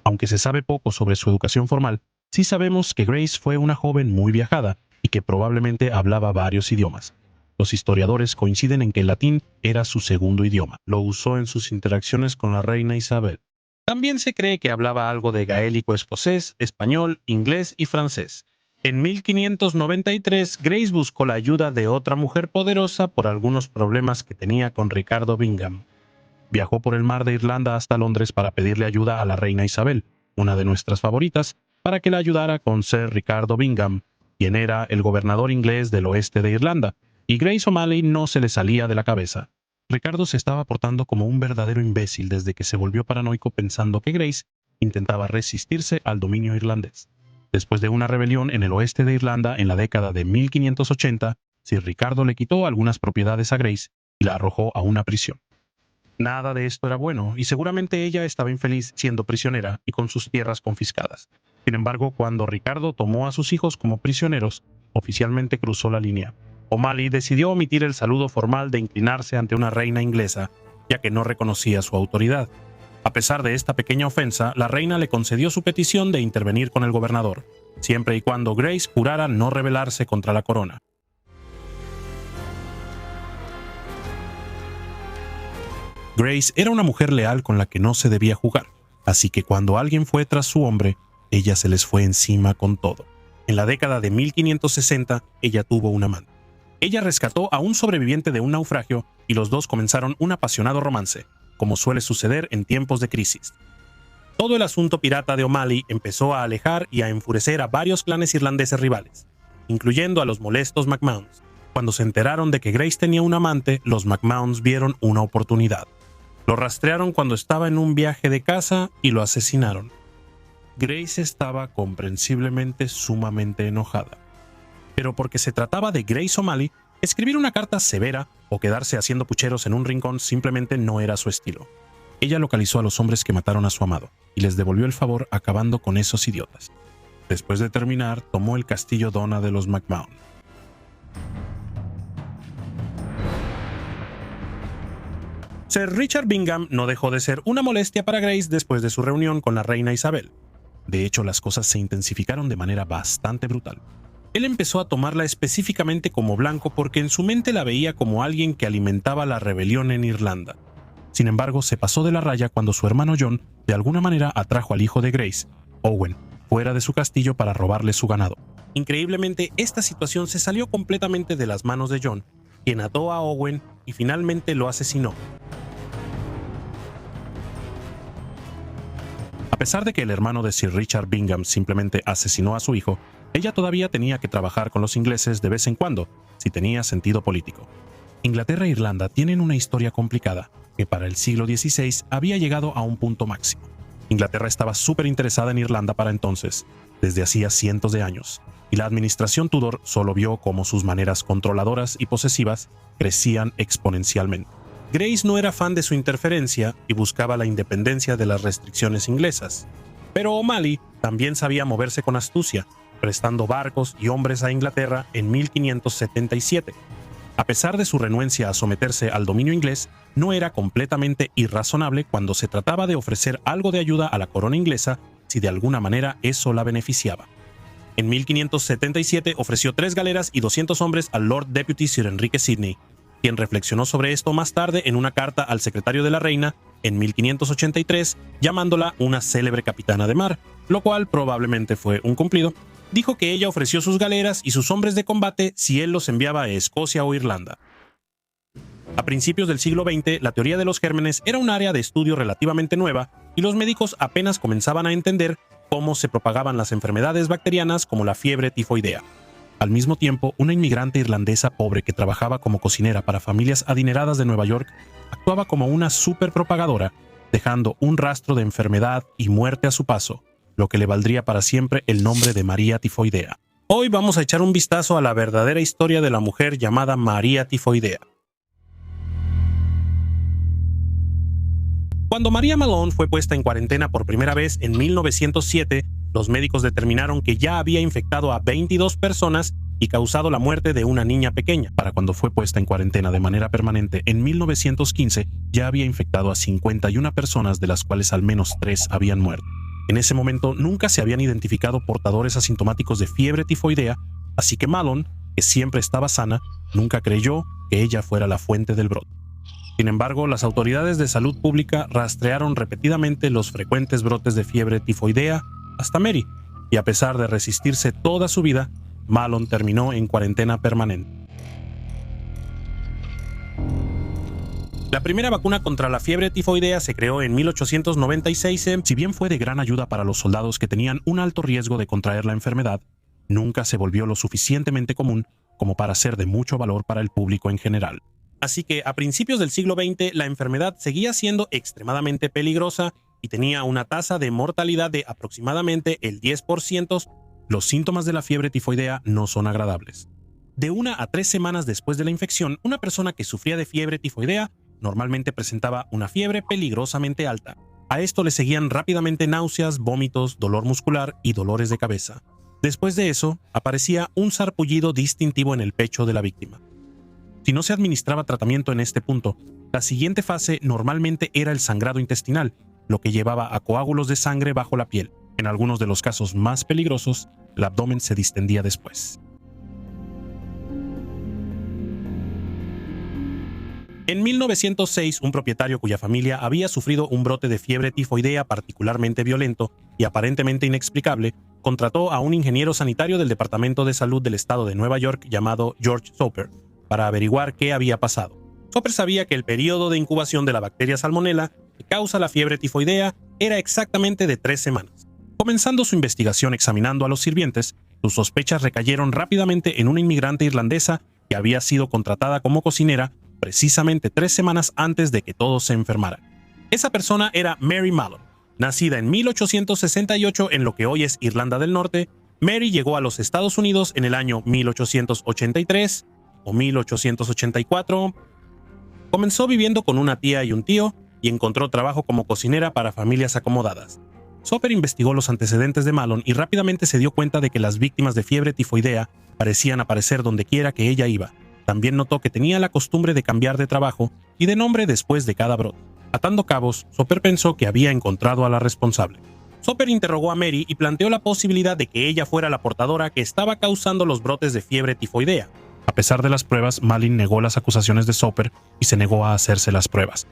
Aunque se sabe poco sobre su educación formal, sí sabemos que Grace fue una joven muy viajada y que probablemente hablaba varios idiomas. Los historiadores coinciden en que el latín era su segundo idioma. Lo usó en sus interacciones con la reina Isabel. También se cree que hablaba algo de gaélico escocés, español, inglés y francés. En 1593, Grace buscó la ayuda de otra mujer poderosa por algunos problemas que tenía con Ricardo Bingham. Viajó por el mar de Irlanda hasta Londres para pedirle ayuda a la reina Isabel, una de nuestras favoritas, para que la ayudara con Sir Ricardo Bingham, quien era el gobernador inglés del oeste de Irlanda, y Grace O'Malley no se le salía de la cabeza. Ricardo se estaba portando como un verdadero imbécil desde que se volvió paranoico pensando que Grace intentaba resistirse al dominio irlandés. Después de una rebelión en el oeste de Irlanda en la década de 1580, Sir Ricardo le quitó algunas propiedades a Grace y la arrojó a una prisión. Nada de esto era bueno, y seguramente ella estaba infeliz siendo prisionera y con sus tierras confiscadas. Sin embargo, cuando Ricardo tomó a sus hijos como prisioneros, oficialmente cruzó la línea. O'Malley decidió omitir el saludo formal de inclinarse ante una reina inglesa, ya que no reconocía su autoridad. A pesar de esta pequeña ofensa, la reina le concedió su petición de intervenir con el gobernador, siempre y cuando Grace jurara no rebelarse contra la corona. Grace era una mujer leal con la que no se debía jugar, así que cuando alguien fue tras su hombre, ella se les fue encima con todo. En la década de 1560, ella tuvo un amante. Ella rescató a un sobreviviente de un naufragio y los dos comenzaron un apasionado romance, como suele suceder en tiempos de crisis. Todo el asunto pirata de O'Malley empezó a alejar y a enfurecer a varios clanes irlandeses rivales, incluyendo a los molestos MacMahons. Cuando se enteraron de que Grace tenía un amante, los MacMahons vieron una oportunidad. Lo rastrearon cuando estaba en un viaje de caza y lo asesinaron. Grace estaba comprensiblemente sumamente enojada. Pero porque se trataba de Grace O'Malley, escribir una carta severa o quedarse haciendo pucheros en un rincón simplemente no era su estilo. Ella localizó a los hombres que mataron a su amado y les devolvió el favor acabando con esos idiotas. Después de terminar, tomó el castillo Donna de los MacMahon. Sir Richard Bingham no dejó de ser una molestia para Grace después de su reunión con la reina Isabel. De hecho, las cosas se intensificaron de manera bastante brutal. Él empezó a tomarla específicamente como blanco porque en su mente la veía como alguien que alimentaba la rebelión en Irlanda. Sin embargo, se pasó de la raya cuando su hermano John de alguna manera atrajo al hijo de Grace, Owen, fuera de su castillo para robarle su ganado. Increíblemente, esta situación se salió completamente de las manos de John, quien ató a Owen y finalmente lo asesinó. A pesar de que el hermano de Sir Richard Bingham simplemente asesinó a su hijo, ella todavía tenía que trabajar con los ingleses de vez en cuando, si tenía sentido político. Inglaterra e Irlanda tienen una historia complicada, que para el siglo XVI había llegado a un punto máximo. Inglaterra estaba súper interesada en Irlanda para entonces, desde hacía cientos de años, y la administración Tudor solo vio cómo sus maneras controladoras y posesivas crecían exponencialmente. Grace no era fan de su interferencia y buscaba la independencia de las restricciones inglesas. Pero O'Malley también sabía moverse con astucia, prestando barcos y hombres a Inglaterra en 1577. A pesar de su renuencia a someterse al dominio inglés, no era completamente irrazonable cuando se trataba de ofrecer algo de ayuda a la corona inglesa si de alguna manera eso la beneficiaba. En 1577 ofreció 3 galeras y 200 hombres al Lord Deputy Sir Enrique Sidney, quien reflexionó sobre esto más tarde en una carta al secretario de la reina en 1583, llamándola una célebre capitana de mar, lo cual probablemente fue un cumplido. Dijo que ella ofreció sus galeras y sus hombres de combate si él los enviaba a Escocia o Irlanda. A principios del siglo XX, la teoría de los gérmenes era un área de estudio relativamente nueva y los médicos apenas comenzaban a entender cómo se propagaban las enfermedades bacterianas como la fiebre tifoidea. Al mismo tiempo, una inmigrante irlandesa pobre que trabajaba como cocinera para familias adineradas de Nueva York actuaba como una superpropagadora, dejando un rastro de enfermedad y muerte a su paso. lo que le valdría para siempre el nombre de María Tifoidea. Hoy vamos a echar un vistazo a la verdadera historia de la mujer llamada María Tifoidea. Cuando María Malone fue puesta en cuarentena por primera vez en 1907, los médicos determinaron que ya había infectado a 22 personas y causado la muerte de una niña pequeña. Para cuando fue puesta en cuarentena de manera permanente en 1915, ya había infectado a 51 personas, de las cuales al menos 3 habían muerto. En ese momento nunca se habían identificado portadores asintomáticos de fiebre tifoidea, así que Malone, que siempre estaba sana, nunca creyó que ella fuera la fuente del brote. Sin embargo, las autoridades de salud pública rastrearon repetidamente los frecuentes brotes de fiebre tifoidea hasta Mary, y a pesar de resistirse toda su vida, Malone terminó en cuarentena permanente. La primera vacuna contra la fiebre tifoidea se creó en 1896. Si bien fue de gran ayuda para los soldados que tenían un alto riesgo de contraer la enfermedad, nunca se volvió lo suficientemente común como para ser de mucho valor para el público en general. Así que a principios del siglo XX la enfermedad seguía siendo extremadamente peligrosa y tenía una tasa de mortalidad de aproximadamente el 10%. Los síntomas de la fiebre tifoidea no son agradables. De 1 a 3 semanas después de la infección, una persona que sufría de fiebre tifoidea normalmente presentaba una fiebre peligrosamente alta. A esto le seguían rápidamente náuseas, vómitos, dolor muscular y dolores de cabeza. Después de eso, aparecía un sarpullido distintivo en el pecho de la víctima. Si no se administraba tratamiento en este punto, la siguiente fase normalmente era el sangrado intestinal, lo que llevaba a coágulos de sangre bajo la piel. En algunos de los casos más peligrosos, el abdomen se distendía después. En 1906, un propietario cuya familia había sufrido un brote de fiebre tifoidea particularmente violento y aparentemente inexplicable, contrató a un ingeniero sanitario del Departamento de Salud del estado de Nueva York llamado George Soper para averiguar qué había pasado. Soper sabía que el periodo de incubación de la bacteria Salmonella, que causa la fiebre tifoidea, era exactamente de 3 semanas. Comenzando su investigación examinando a los sirvientes, sus sospechas recayeron rápidamente en una inmigrante irlandesa que había sido contratada como cocinera precisamente 3 semanas antes de que todos se enfermaran. Esa persona era Mary Malone. Nacida en 1868 en lo que hoy es Irlanda del Norte, Mary llegó a los Estados Unidos en el año 1883 o 1884. Comenzó viviendo con una tía y un tío y encontró trabajo como cocinera para familias acomodadas. Soper investigó los antecedentes de Malone y rápidamente se dio cuenta de que las víctimas de fiebre tifoidea parecían aparecer donde quiera que ella iba. También notó que tenía la costumbre de cambiar de trabajo y de nombre después de cada brote. Atando cabos, Soper pensó que había encontrado a la responsable. Soper interrogó a Mary y planteó la posibilidad de que ella fuera la portadora que estaba causando los brotes de fiebre tifoidea. A pesar de las pruebas, Malin negó las acusaciones de Soper y se negó a hacerse las pruebas.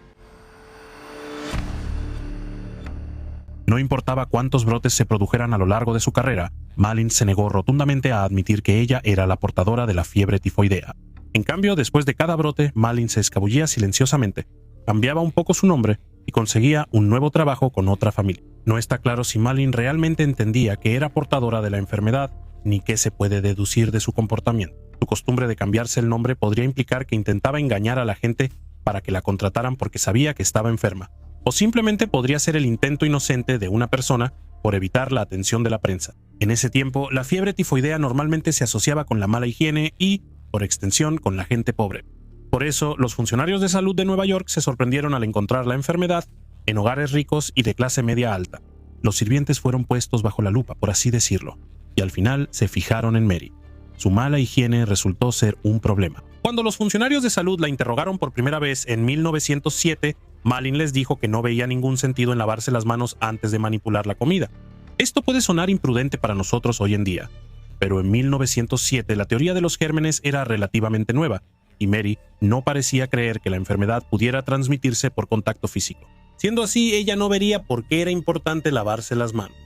No importaba cuántos brotes se produjeran a lo largo de su carrera, Malin se negó rotundamente a admitir que ella era la portadora de la fiebre tifoidea. En cambio, después de cada brote, Malin se escabullía silenciosamente, cambiaba un poco su nombre y conseguía un nuevo trabajo con otra familia. No está claro si Malin realmente entendía que era portadora de la enfermedad, ni qué se puede deducir de su comportamiento. Su costumbre de cambiarse el nombre podría implicar que intentaba engañar a la gente para que la contrataran porque sabía que estaba enferma, o simplemente podría ser el intento inocente de una persona por evitar la atención de la prensa. En ese tiempo, la fiebre tifoidea normalmente se asociaba con la mala higiene y, por extensión, con la gente pobre. Por eso, los funcionarios de salud de Nueva York se sorprendieron al encontrar la enfermedad en hogares ricos y de clase media alta. Los sirvientes fueron puestos bajo la lupa, por así decirlo, y al final se fijaron en Mary. Su mala higiene resultó ser un problema. Cuando los funcionarios de salud la interrogaron por primera vez en 1907, Malin les dijo que no veía ningún sentido en lavarse las manos antes de manipular la comida. Esto puede sonar imprudente para nosotros hoy en día, pero en 1907 la teoría de los gérmenes era relativamente nueva, y Mary no parecía creer que la enfermedad pudiera transmitirse por contacto físico. Siendo así, ella no vería por qué era importante lavarse las manos.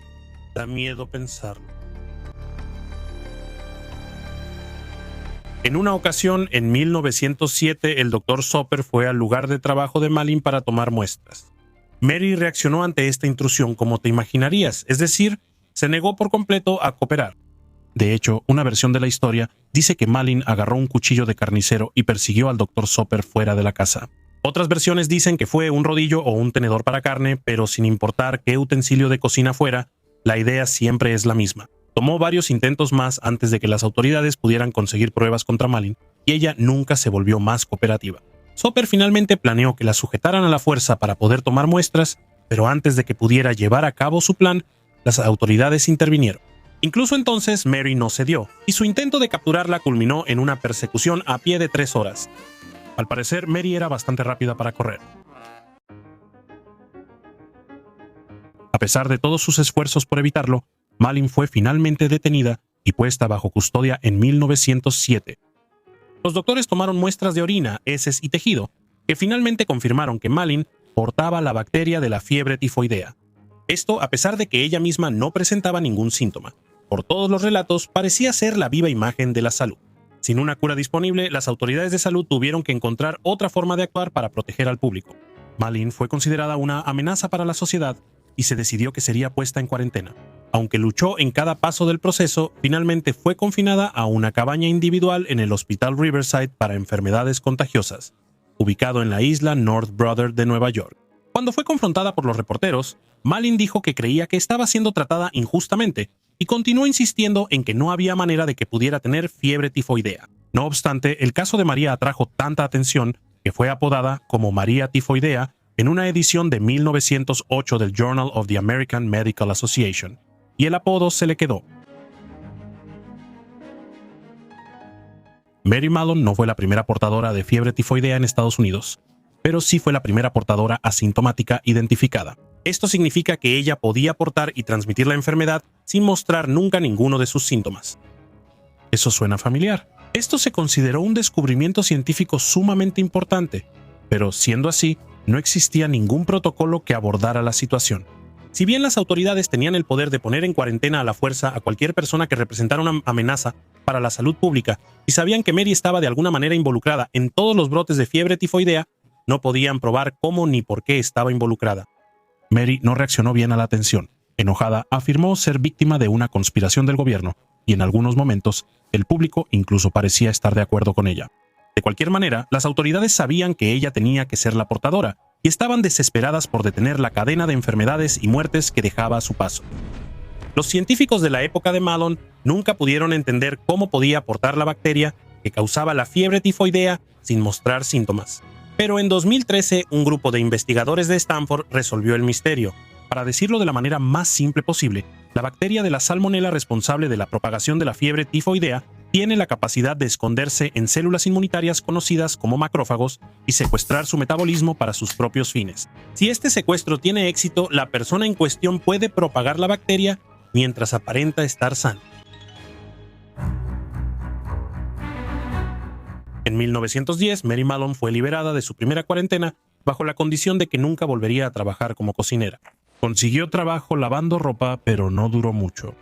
Da miedo pensarlo. En una ocasión, en 1907, el Dr. Soper fue al lugar de trabajo de Malin para tomar muestras. Mary reaccionó ante esta intrusión como te imaginarías, es decir, se negó por completo a cooperar. De hecho, una versión de la historia dice que Malin agarró un cuchillo de carnicero y persiguió al Dr. Soper fuera de la casa. Otras versiones dicen que fue un rodillo o un tenedor para carne, pero sin importar qué utensilio de cocina fuera, La idea siempre es la misma. Tomó varios intentos más antes de que las autoridades pudieran conseguir pruebas contra Malin, y ella nunca se volvió más cooperativa. Soper finalmente planeó que la sujetaran a la fuerza para poder tomar muestras, pero antes de que pudiera llevar a cabo su plan, las autoridades intervinieron. Incluso entonces Mary no cedió, y su intento de capturarla culminó en una persecución a pie de 3 horas. Al parecer, Mary era bastante rápida para correr. A pesar de todos sus esfuerzos por evitarlo, Malin fue finalmente detenida y puesta bajo custodia en 1907. Los doctores tomaron muestras de orina, heces y tejido, que finalmente confirmaron que Malin portaba la bacteria de la fiebre tifoidea. Esto a pesar de que ella misma no presentaba ningún síntoma. Por todos los relatos, parecía ser la viva imagen de la salud. Sin una cura disponible, las autoridades de salud tuvieron que encontrar otra forma de actuar para proteger al público. Malin fue considerada una amenaza para la sociedad y se decidió que sería puesta en cuarentena. Aunque luchó en cada paso del proceso, finalmente fue confinada a una cabaña individual en el Hospital Riverside para enfermedades contagiosas, ubicado en la isla North Brother de Nueva York. Cuando fue confrontada por los reporteros, Malin dijo que creía que estaba siendo tratada injustamente y continuó insistiendo en que no había manera de que pudiera tener fiebre tifoidea. No obstante, el caso de María atrajo tanta atención que fue apodada como María Tifoidea en una edición de 1908 del Journal of the American Medical Association, y el apodo se le quedó. Mary Mallon no fue la primera portadora de fiebre tifoidea en Estados Unidos, pero sí fue la primera portadora asintomática identificada. Esto significa que ella podía portar y transmitir la enfermedad sin mostrar nunca ninguno de sus síntomas. Eso suena familiar. Esto se consideró un descubrimiento científico sumamente importante, pero siendo así, no existía ningún protocolo que abordara la situación. Si bien las autoridades tenían el poder de poner en cuarentena a la fuerza a cualquier persona que representara una amenaza para la salud pública y sabían que Mary estaba de alguna manera involucrada en todos los brotes de fiebre tifoidea, no podían probar cómo ni por qué estaba involucrada. Mary no reaccionó bien a la atención. Enojada, afirmó ser víctima de una conspiración del gobierno y en algunos momentos el público incluso parecía estar de acuerdo con ella. De cualquier manera, las autoridades sabían que ella tenía que ser la portadora y estaban desesperadas por detener la cadena de enfermedades y muertes que dejaba a su paso. Los científicos de la época de Mallon nunca pudieron entender cómo podía portar la bacteria que causaba la fiebre tifoidea sin mostrar síntomas. Pero en 2013, un grupo de investigadores de Stanford resolvió el misterio. Para decirlo de la manera más simple posible, la bacteria de la salmonela responsable de la propagación de la fiebre tifoidea tiene la capacidad de esconderse en células inmunitarias conocidas como macrófagos y secuestrar su metabolismo para sus propios fines. Si este secuestro tiene éxito, la persona en cuestión puede propagar la bacteria mientras aparenta estar sana. En 1910, Mary Mallon fue liberada de su primera cuarentena bajo la condición de que nunca volvería a trabajar como cocinera. Consiguió trabajo lavando ropa, pero no duró mucho.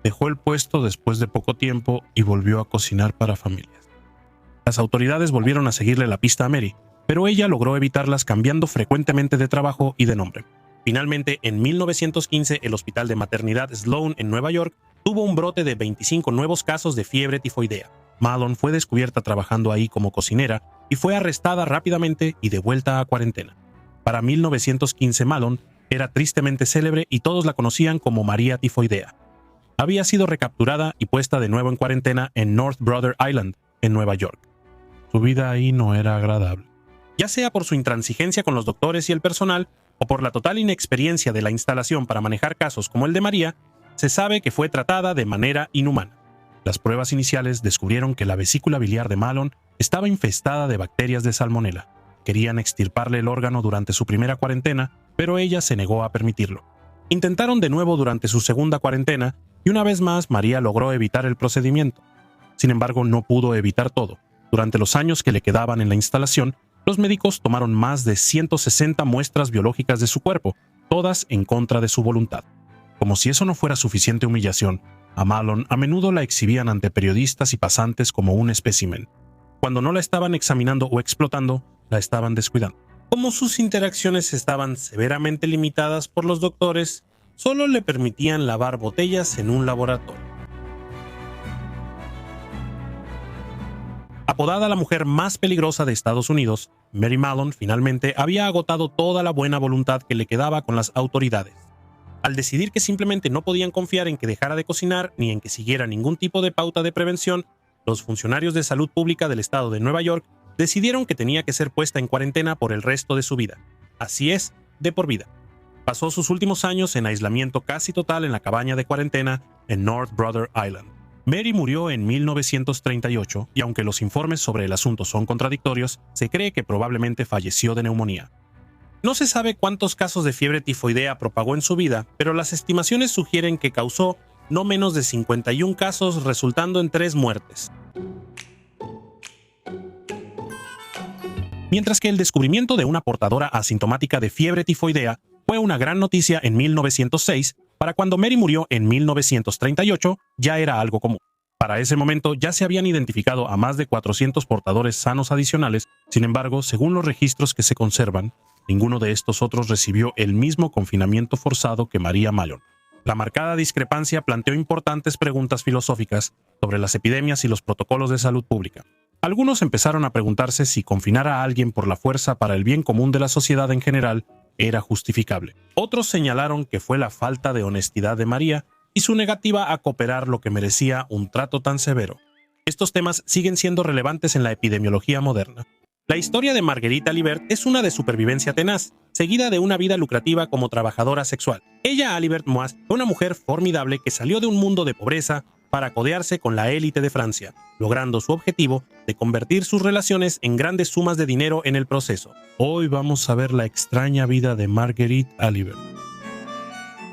Dejó el puesto después de poco tiempo y volvió a cocinar para familias. Las autoridades volvieron a seguirle la pista a Mary, pero ella logró evitarlas cambiando frecuentemente de trabajo y de nombre. Finalmente, en 1915, el Hospital de Maternidad Sloan en Nueva York tuvo un brote de 25 nuevos casos de fiebre tifoidea. Mallon fue descubierta trabajando ahí como cocinera y fue arrestada rápidamente y devuelta a cuarentena. Para 1915, Mallon era tristemente célebre y todos la conocían como María Tifoidea. Había sido recapturada y puesta de nuevo en cuarentena en North Brother Island, en Nueva York. Su vida ahí no era agradable. Ya sea por su intransigencia con los doctores y el personal, o por la total inexperiencia de la instalación para manejar casos como el de María, se sabe que fue tratada de manera inhumana. Las pruebas iniciales descubrieron que la vesícula biliar de Mallon estaba infestada de bacterias de salmonela. Querían extirparle el órgano durante su primera cuarentena, pero ella se negó a permitirlo. Intentaron de nuevo durante su segunda cuarentena, y una vez más María logró evitar el procedimiento. Sin embargo, no pudo evitar todo. Durante los años que le quedaban en la instalación, los médicos tomaron más de 160 muestras biológicas de su cuerpo, todas en contra de su voluntad. Como si eso no fuera suficiente humillación, a Mallon a menudo la exhibían ante periodistas y pasantes como un espécimen. Cuando no la estaban examinando o explotando, la estaban descuidando. Como sus interacciones estaban severamente limitadas por los doctores, solo le permitían lavar botellas en un laboratorio. Apodada la mujer más peligrosa de Estados Unidos, Mary Mallon finalmente había agotado toda la buena voluntad que le quedaba con las autoridades. Al decidir que simplemente no podían confiar en que dejara de cocinar ni en que siguiera ningún tipo de pauta de prevención, los funcionarios de salud pública del estado de Nueva York decidieron que tenía que ser puesta en cuarentena por el resto de su vida. Así es, de por vida. Pasó sus últimos años en aislamiento casi total en la cabaña de cuarentena en North Brother Island. Mary murió en 1938 y aunque los informes sobre el asunto son contradictorios, se cree que probablemente falleció de neumonía. No se sabe cuántos casos de fiebre tifoidea propagó en su vida, pero las estimaciones sugieren que causó no menos de 51 casos, resultando en 3 muertes. Mientras que el descubrimiento de una portadora asintomática de fiebre tifoidea fue una gran noticia en 1906, para cuando Mary murió en 1938 ya era algo común. Para ese momento ya se habían identificado a más de 400 portadores sanos adicionales, sin embargo, según los registros que se conservan, ninguno de estos otros recibió el mismo confinamiento forzado que María Mallon. La marcada discrepancia planteó importantes preguntas filosóficas sobre las epidemias y los protocolos de salud pública. Algunos empezaron a preguntarse si confinar a alguien por la fuerza para el bien común de la sociedad en general era justificable. Otros señalaron que fue la falta de honestidad de María y su negativa a cooperar lo que merecía un trato tan severo. Estos temas siguen siendo relevantes en la epidemiología moderna. La historia de Marguerite Alibert es una de supervivencia tenaz, seguida de una vida lucrativa como trabajadora sexual. Ella, Alibert Moise, fue una mujer formidable que salió de un mundo de pobreza para codearse con la élite de Francia, logrando su objetivo de convertir sus relaciones en grandes sumas de dinero en el proceso. Hoy vamos a ver la extraña vida de Marguerite Alibert.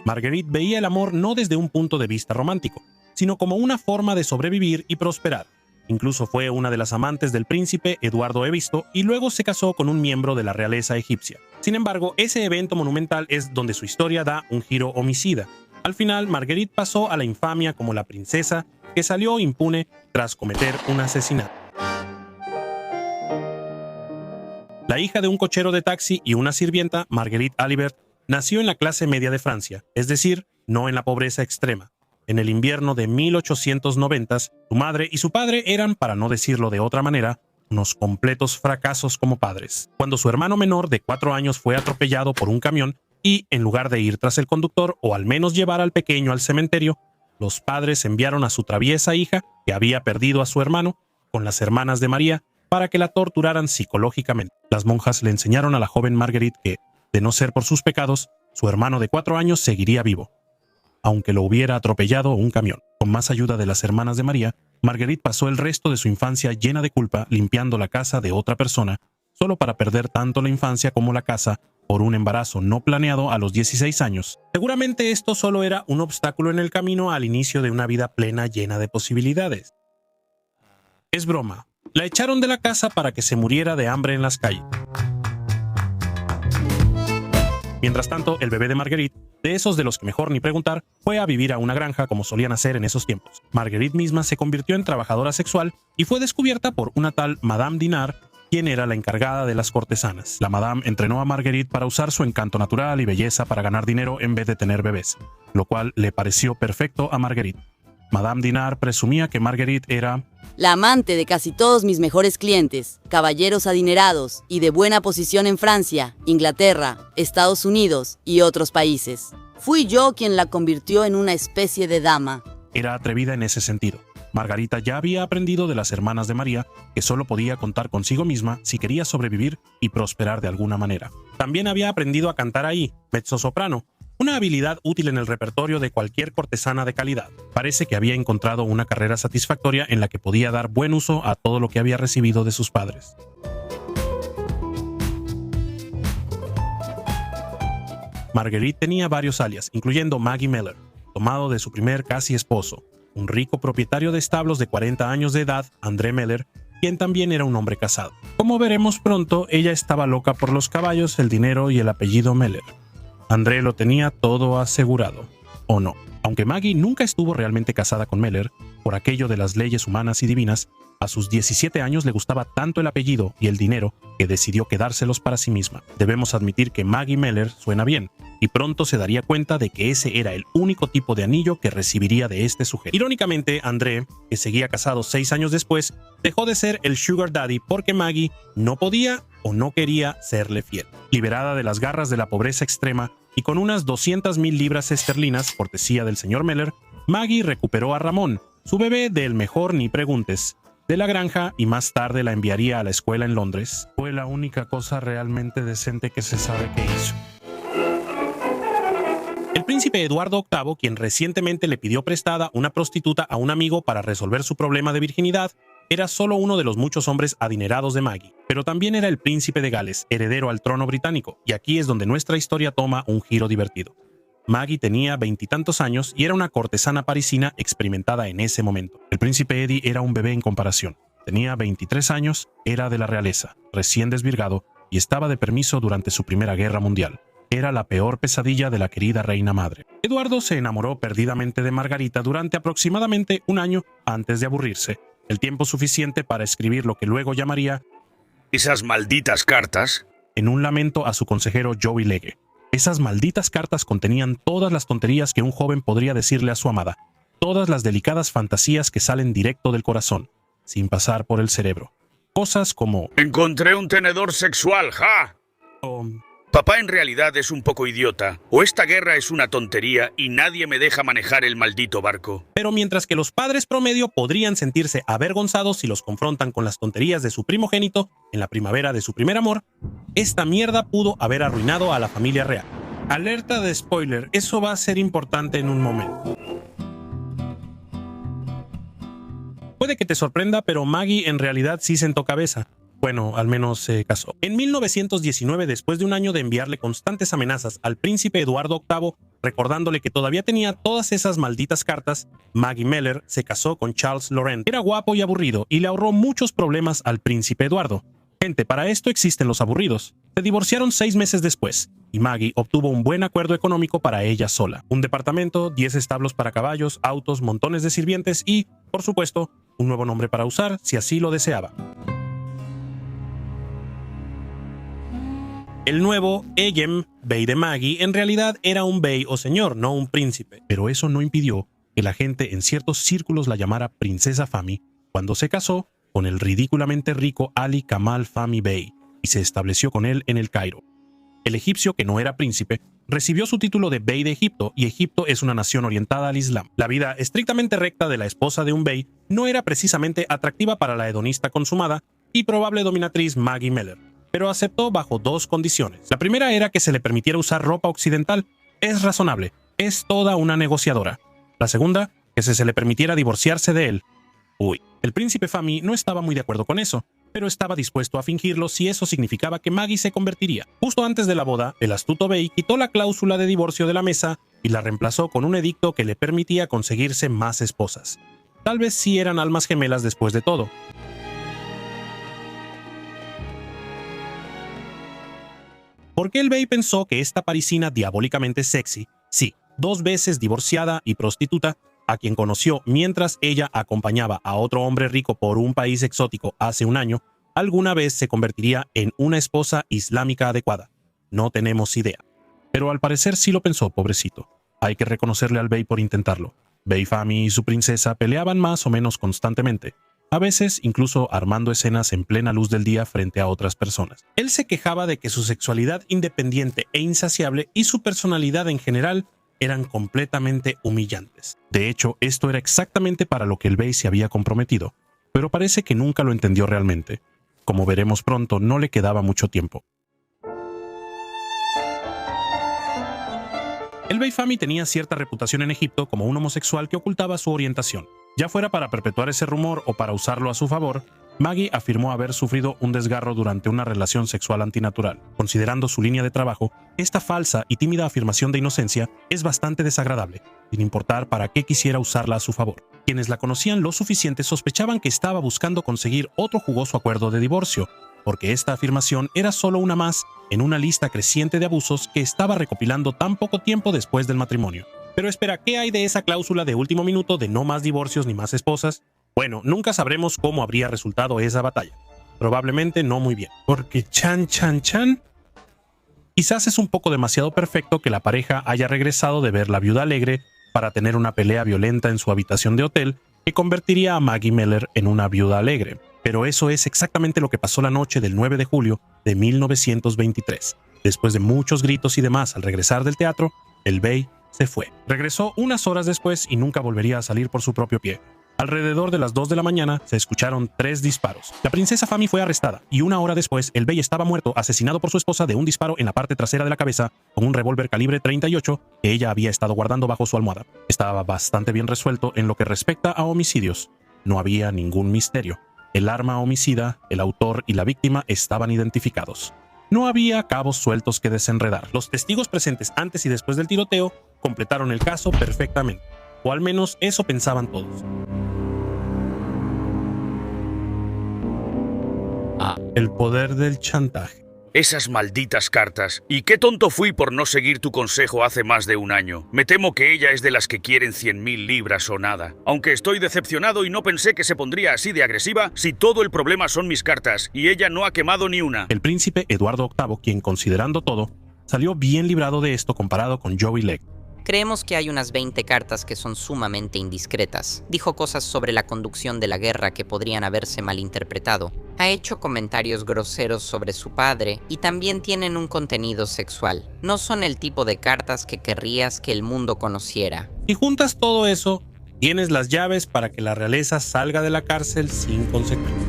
Marguerite veía el amor no desde un punto de vista romántico, sino como una forma de sobrevivir y prosperar. Incluso fue una de las amantes del príncipe Eduardo Evisto y luego se casó con un miembro de la realeza egipcia. Sin embargo, ese evento monumental es donde su historia da un giro homicida. Al final, Marguerite pasó a la infamia como la princesa que salió impune tras cometer un asesinato. La hija de un cochero de taxi y una sirvienta, Marguerite Alibert, nació en la clase media de Francia, es decir, no en la pobreza extrema. En el invierno de 1890, su madre y su padre eran, para no decirlo de otra manera, unos completos fracasos como padres. Cuando su hermano menor de 4 años fue atropellado por un camión y, en lugar de ir tras el conductor o al menos llevar al pequeño al cementerio, los padres enviaron a su traviesa hija, que había perdido a su hermano, con las hermanas de María, para que la torturaran psicológicamente. Las monjas le enseñaron a la joven Marguerite que, de no ser por sus pecados, su hermano de 4 años seguiría vivo, aunque lo hubiera atropellado un camión. Con más ayuda de las hermanas de María, Marguerite pasó el resto de su infancia llena de culpa limpiando la casa de otra persona, solo para perder tanto la infancia como la casa por un embarazo no planeado a los 16 años. Seguramente esto solo era un obstáculo en el camino al inicio de una vida plena llena de posibilidades. Es broma. La echaron de la casa para que se muriera de hambre en las calles. Mientras tanto, el bebé de Marguerite, de esos de los que mejor ni preguntar, fue a vivir a una granja como solían hacer en esos tiempos. Marguerite misma se convirtió en trabajadora sexual y fue descubierta por una tal Madame Dinard, quien era la encargada de las cortesanas. La Madame entrenó a Marguerite para usar su encanto natural y belleza para ganar dinero en vez de tener bebés, lo cual le pareció perfecto a Marguerite. Madame Dinard presumía que Marguerite era la amante de casi todos mis mejores clientes, caballeros adinerados y de buena posición en Francia, Inglaterra, Estados Unidos y otros países. Fui yo quien la convirtió en una especie de dama. Era atrevida en ese sentido. Margarita ya había aprendido de las hermanas de María que solo podía contar consigo misma si quería sobrevivir y prosperar de alguna manera. También había aprendido a cantar ahí, mezzosoprano, una habilidad útil en el repertorio de cualquier cortesana de calidad. Parece que había encontrado una carrera satisfactoria en la que podía dar buen uso a todo lo que había recibido de sus padres. Marguerite tenía varios alias, incluyendo Maggie Meller, tomado de su primer casi esposo, un rico propietario de establos de 40 años de edad, André Meller, quien también era un hombre casado. Como veremos pronto, ella estaba loca por los caballos, el dinero y el apellido Meller. André lo tenía todo asegurado, ¿o no? Aunque Maggie nunca estuvo realmente casada con Meller, por aquello de las leyes humanas y divinas, a sus 17 años le gustaba tanto el apellido y el dinero que decidió quedárselos para sí misma. Debemos admitir que Maggie Meller suena bien, y pronto se daría cuenta de que ese era el único tipo de anillo que recibiría de este sujeto. Irónicamente, André, que seguía casado 6 años después, dejó de ser el sugar daddy porque Maggie no podía o no quería serle fiel. Liberada de las garras de la pobreza extrema y con unas 200,000 libras esterlinas, cortesía del señor Meller, Maggie recuperó a Ramón, su bebé del mejor ni preguntes, de la granja, y más tarde la enviaría a la escuela en Londres. Fue la única cosa realmente decente que se sabe que hizo. El príncipe Eduardo VIII, quien recientemente le pidió prestada una prostituta a un amigo para resolver su problema de virginidad, era solo uno de los muchos hombres adinerados de Maggie, pero también era el príncipe de Gales, heredero al trono británico, y aquí es donde nuestra historia toma un giro divertido. Maggie tenía 20 y tantos años y era una cortesana parisina experimentada en ese momento. El príncipe Eddie era un bebé en comparación. Tenía 23 años, era de la realeza, recién desvirgado, y estaba de permiso durante su Primera Guerra Mundial. Era la peor pesadilla de la querida reina madre. Eduardo se enamoró perdidamente de Margarita durante aproximadamente un año antes de aburrirse, el tiempo suficiente para escribir lo que luego llamaría esas malditas cartas, en un lamento a su consejero Joey Legge. Esas malditas cartas contenían todas las tonterías que un joven podría decirle a su amada, todas las delicadas fantasías que salen directo del corazón, sin pasar por el cerebro. Cosas como: encontré un tenedor sexual, ¡ja! Papá en realidad es un poco idiota, o esta guerra es una tontería y nadie me deja manejar el maldito barco. Pero mientras que los padres promedio podrían sentirse avergonzados si los confrontan con las tonterías de su primogénito en la primavera de su primer amor, esta mierda pudo haber arruinado a la familia real. Alerta de spoiler, eso va a ser importante en un momento. Puede que te sorprenda, pero Maggie en realidad sí sentó cabeza. Bueno, al menos se casó. En 1919, después de un año de enviarle constantes amenazas al príncipe Eduardo VIII, recordándole que todavía tenía todas esas malditas cartas, Maggie Meller se casó con Charles Laurent. Era guapo y aburrido y le ahorró muchos problemas al príncipe Eduardo. Gente, para esto existen los aburridos. Se divorciaron 6 meses después, y Maggie obtuvo un buen acuerdo económico para ella sola. Un departamento, 10 establos para caballos, autos, montones de sirvientes y, por supuesto, un nuevo nombre para usar si así lo deseaba. El nuevo Eyem, bey de Maggie, en realidad era un bey o señor, no un príncipe. Pero eso no impidió que la gente en ciertos círculos la llamara Princesa Fahmy cuando se casó con el ridículamente rico Ali Kamal Fahmy Bey y se estableció con él en el Cairo. El egipcio, que no era príncipe, recibió su título de bey de Egipto, y Egipto es una nación orientada al Islam. La vida estrictamente recta de la esposa de un bey no era precisamente atractiva para la hedonista consumada y probable dominatriz Maggie Meller, pero aceptó bajo 2 condiciones. La primera era que se le permitiera usar ropa occidental. Es razonable, es toda una negociadora. La segunda, que se le permitiera divorciarse de él. El príncipe Fahmy no estaba muy de acuerdo con eso, pero estaba dispuesto a fingirlo si eso significaba que Maggie se convertiría. Justo antes de la boda, el astuto bey quitó la cláusula de divorcio de la mesa y la reemplazó con un edicto que le permitía conseguirse más esposas. Tal vez sí eran almas gemelas después de todo. Porque el bey pensó que esta parisina diabólicamente sexy, sí, 2 veces divorciada y prostituta, a quien conoció mientras ella acompañaba a otro hombre rico por un país exótico hace un año, alguna vez se convertiría en una esposa islámica adecuada. No tenemos idea. Pero al parecer sí lo pensó, pobrecito. Hay que reconocerle al bey por intentarlo. Bey Fahmy y su princesa peleaban más o menos constantemente, a veces incluso armando escenas en plena luz del día frente a otras personas. Él se quejaba de que su sexualidad independiente e insaciable y su personalidad en general eran completamente humillantes. De hecho, esto era exactamente para lo que el bey se había comprometido, pero parece que nunca lo entendió realmente. Como veremos pronto, no le quedaba mucho tiempo. El bey Fahmy tenía cierta reputación en Egipto como un homosexual que ocultaba su orientación. Ya fuera para perpetuar ese rumor o para usarlo a su favor, Maggie afirmó haber sufrido un desgarro durante una relación sexual antinatural. Considerando su línea de trabajo, esta falsa y tímida afirmación de inocencia es bastante desagradable, sin importar para qué quisiera usarla a su favor. Quienes la conocían lo suficiente sospechaban que estaba buscando conseguir otro jugoso acuerdo de divorcio, porque esta afirmación era solo una más en una lista creciente de abusos que estaba recopilando tan poco tiempo después del matrimonio. Pero espera, ¿qué hay de esa cláusula de último minuto de no más divorcios ni más esposas? Bueno, nunca sabremos cómo habría resultado esa batalla. Probablemente no muy bien. Porque chan. Quizás es un poco demasiado perfecto que la pareja haya regresado de ver La Viuda Alegre para tener una pelea violenta en su habitación de hotel que convertiría a Maggie Meller en una viuda alegre. Pero eso es exactamente lo que pasó la noche del 9 de julio de 1923. Después de muchos gritos y demás al regresar del teatro, el bey se fue. Regresó unas horas después y nunca volvería a salir por su propio pie. Alrededor de las 2 de la mañana se escucharon 3 disparos. La princesa Fami fue arrestada y una hora después el bey estaba muerto, asesinado por su esposa de un disparo en la parte trasera de la cabeza con un revólver calibre 38 que ella había estado guardando bajo su almohada. Estaba bastante bien resuelto en lo que respecta a homicidios. No había ningún misterio. El arma homicida, el autor y la víctima estaban identificados. No había cabos sueltos que desenredar. Los testigos presentes antes y después del tiroteo completaron el caso perfectamente. O al menos eso pensaban todos. El poder del chantaje. Esas malditas cartas. Y qué tonto fui por no seguir tu consejo hace más de un año. Me temo que ella es de las que quieren 100.000 libras o nada. Aunque estoy decepcionado y no pensé que se pondría así de agresiva si todo el problema son mis cartas y ella no ha quemado ni una. El príncipe Eduardo VIII, quien considerando todo, salió bien librado de esto comparado con Joey Legg. Creemos que hay unas 20 cartas que son sumamente indiscretas. Dijo cosas sobre la conducción de la guerra que podrían haberse malinterpretado. Ha hecho comentarios groseros sobre su padre y también tienen un contenido sexual. No son el tipo de cartas que querrías que el mundo conociera. Si juntas todo eso, tienes las llaves para que la realeza salga de la cárcel sin consecuencias.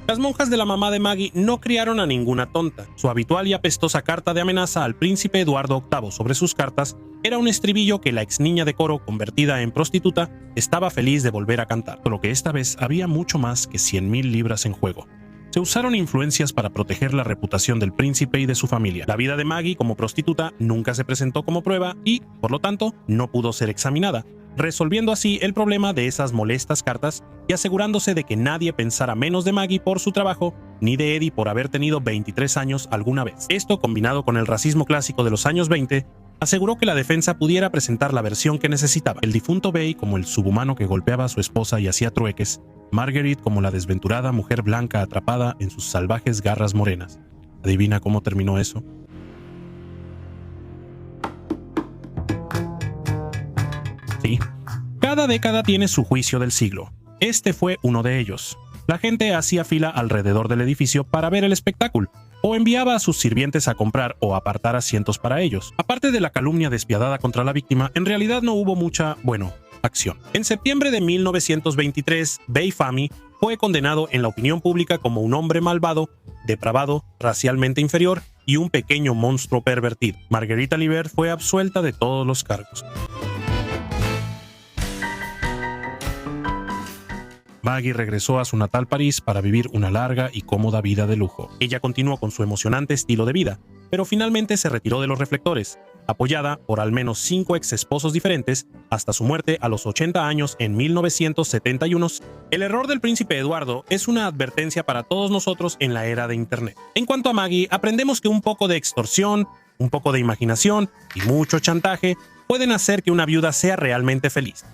Las monjas de la mamá de Maggie no criaron a ninguna tonta. Su habitual y apestosa carta de amenaza al príncipe Eduardo VIII sobre sus cartas era un estribillo que la ex niña de coro, convertida en prostituta, estaba feliz de volver a cantar, solo que esta vez había mucho más que 100.000 libras en juego. Se usaron influencias para proteger la reputación del príncipe y de su familia. La vida de Maggie como prostituta nunca se presentó como prueba y, por lo tanto, no pudo ser examinada, resolviendo así el problema de esas molestas cartas y asegurándose de que nadie pensara menos de Maggie por su trabajo, ni de Eddie por haber tenido 23 años alguna vez. Esto, combinado con el racismo clásico de los años 20, aseguró que la defensa pudiera presentar la versión que necesitaba. El difunto Bey como el subhumano que golpeaba a su esposa y hacía trueques, Marguerite como la desventurada mujer blanca atrapada en sus salvajes garras morenas. ¿Adivina cómo terminó eso? Sí, cada década tiene su juicio del siglo. Este fue uno de ellos. La gente hacía fila alrededor del edificio para ver el espectáculo, o enviaba a sus sirvientes a comprar o apartar asientos para ellos. Aparte de la calumnia despiadada contra la víctima, en realidad no hubo mucha, acción. En septiembre de 1923, Bey Fami fue condenado en la opinión pública como un hombre malvado, depravado, racialmente inferior y un pequeño monstruo pervertido. Marguerite Liber fue absuelta de todos los cargos. Maggie regresó a su natal París para vivir una larga y cómoda vida de lujo. Ella continuó con su emocionante estilo de vida, pero finalmente se retiró de los reflectores, apoyada por al menos 5 ex esposos diferentes, hasta su muerte a los 80 años en 1971. El error del príncipe Eduardo es una advertencia para todos nosotros en la era de Internet. En cuanto a Maggie, aprendemos que un poco de extorsión, un poco de imaginación y mucho chantaje pueden hacer que una viuda sea realmente feliz.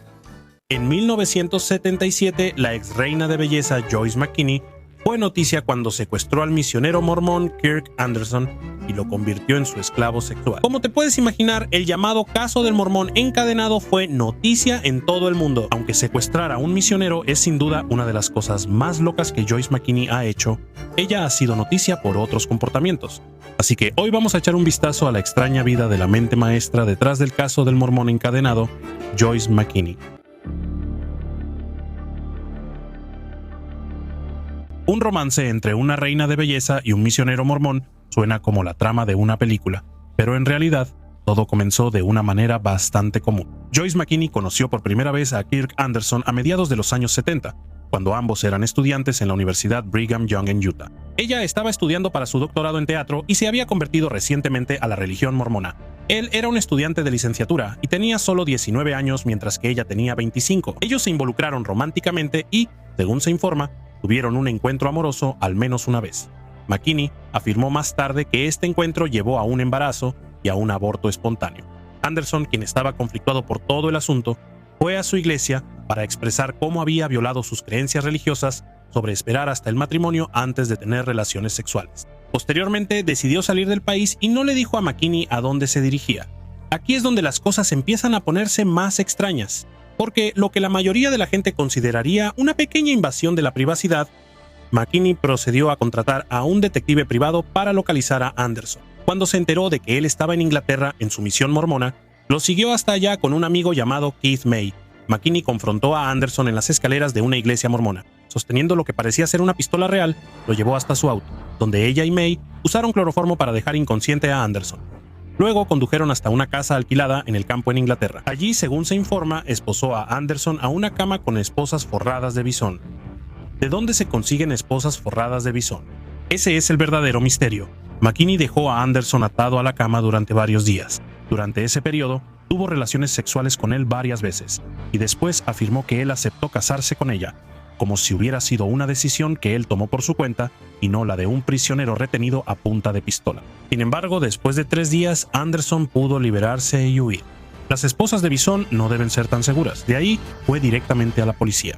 En 1977, la ex reina de belleza Joyce McKinney fue noticia cuando secuestró al misionero mormón Kirk Anderson y lo convirtió en su esclavo sexual. Como te puedes imaginar, el llamado caso del mormón encadenado fue noticia en todo el mundo. Aunque secuestrar a un misionero es sin duda una de las cosas más locas que Joyce McKinney ha hecho, ella ha sido noticia por otros comportamientos. Así que hoy vamos a echar un vistazo a la extraña vida de la mente maestra detrás del caso del mormón encadenado, Joyce McKinney. Un romance entre una reina de belleza y un misionero mormón suena como la trama de una película, pero en realidad todo comenzó de una manera bastante común. Joyce McKinney conoció por primera vez a Kirk Anderson a mediados de los años 70, cuando ambos eran estudiantes en la Universidad Brigham Young en Utah. Ella estaba estudiando para su doctorado en teatro y se había convertido recientemente a la religión mormona. Él era un estudiante de licenciatura y tenía solo 19 años mientras que ella tenía 25. Ellos se involucraron románticamente y, según se informa, tuvieron un encuentro amoroso al menos una vez. McKinney afirmó más tarde que este encuentro llevó a un embarazo y a un aborto espontáneo. Anderson, quien estaba conflictuado por todo el asunto, fue a su iglesia para expresar cómo había violado sus creencias religiosas sobre esperar hasta el matrimonio antes de tener relaciones sexuales. Posteriormente decidió salir del país y no le dijo a McKinney a dónde se dirigía. Aquí es donde las cosas empiezan a ponerse más extrañas. porque lo que la mayoría de la gente consideraría una pequeña invasión de la privacidad, McKinney procedió a contratar a un detective privado para localizar a Anderson. Cuando se enteró de que él estaba en Inglaterra en su misión mormona, lo siguió hasta allá con un amigo llamado Keith May. McKinney confrontó a Anderson en las escaleras de una iglesia mormona. Sosteniendo lo que parecía ser una pistola real, lo llevó hasta su auto, donde ella y May usaron cloroformo para dejar inconsciente a Anderson. Luego condujeron hasta una casa alquilada en el campo en Inglaterra. Allí, según se informa, esposó a Anderson a una cama con esposas forradas de bisón. ¿De dónde se consiguen esposas forradas de bisón? Ese es el verdadero misterio. McKinney dejó a Anderson atado a la cama durante varios días. Durante ese periodo, tuvo relaciones sexuales con él varias veces, y después afirmó que él aceptó casarse con ella, como si hubiera sido una decisión que él tomó por su cuenta y no la de un prisionero retenido a punta de pistola. Sin embargo, después de 3 días, Anderson pudo liberarse y huir. Las esposas de bisón no deben ser tan seguras, de ahí fue directamente a la policía.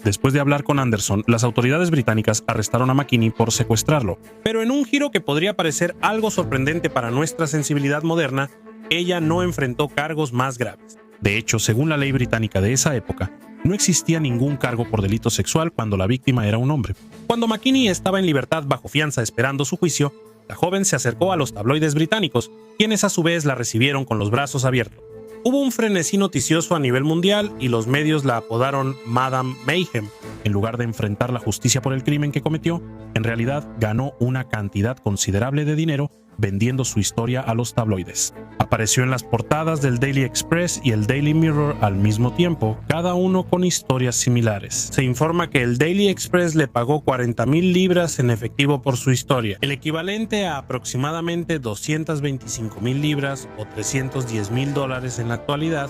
Después de hablar con Anderson, las autoridades británicas arrestaron a McKinney por secuestrarlo, pero en un giro que podría parecer algo sorprendente para nuestra sensibilidad moderna, ella no enfrentó cargos más graves. De hecho, según la ley británica de esa época, no existía ningún cargo por delito sexual cuando la víctima era un hombre. Cuando McKinney estaba en libertad bajo fianza esperando su juicio, la joven se acercó a los tabloides británicos, quienes a su vez la recibieron con los brazos abiertos. Hubo un frenesí noticioso a nivel mundial y los medios la apodaron Madame Mayhem. En lugar de enfrentar la justicia por el crimen que cometió, en realidad ganó una cantidad considerable de dinero vendiendo su historia a los tabloides. Apareció en las portadas del Daily Express y el Daily Mirror al mismo tiempo, cada uno con historias similares. Se informa que el Daily Express le pagó 40,000 libras en efectivo por su historia, el equivalente a aproximadamente 225,000 libras o $310,000 en la actualidad.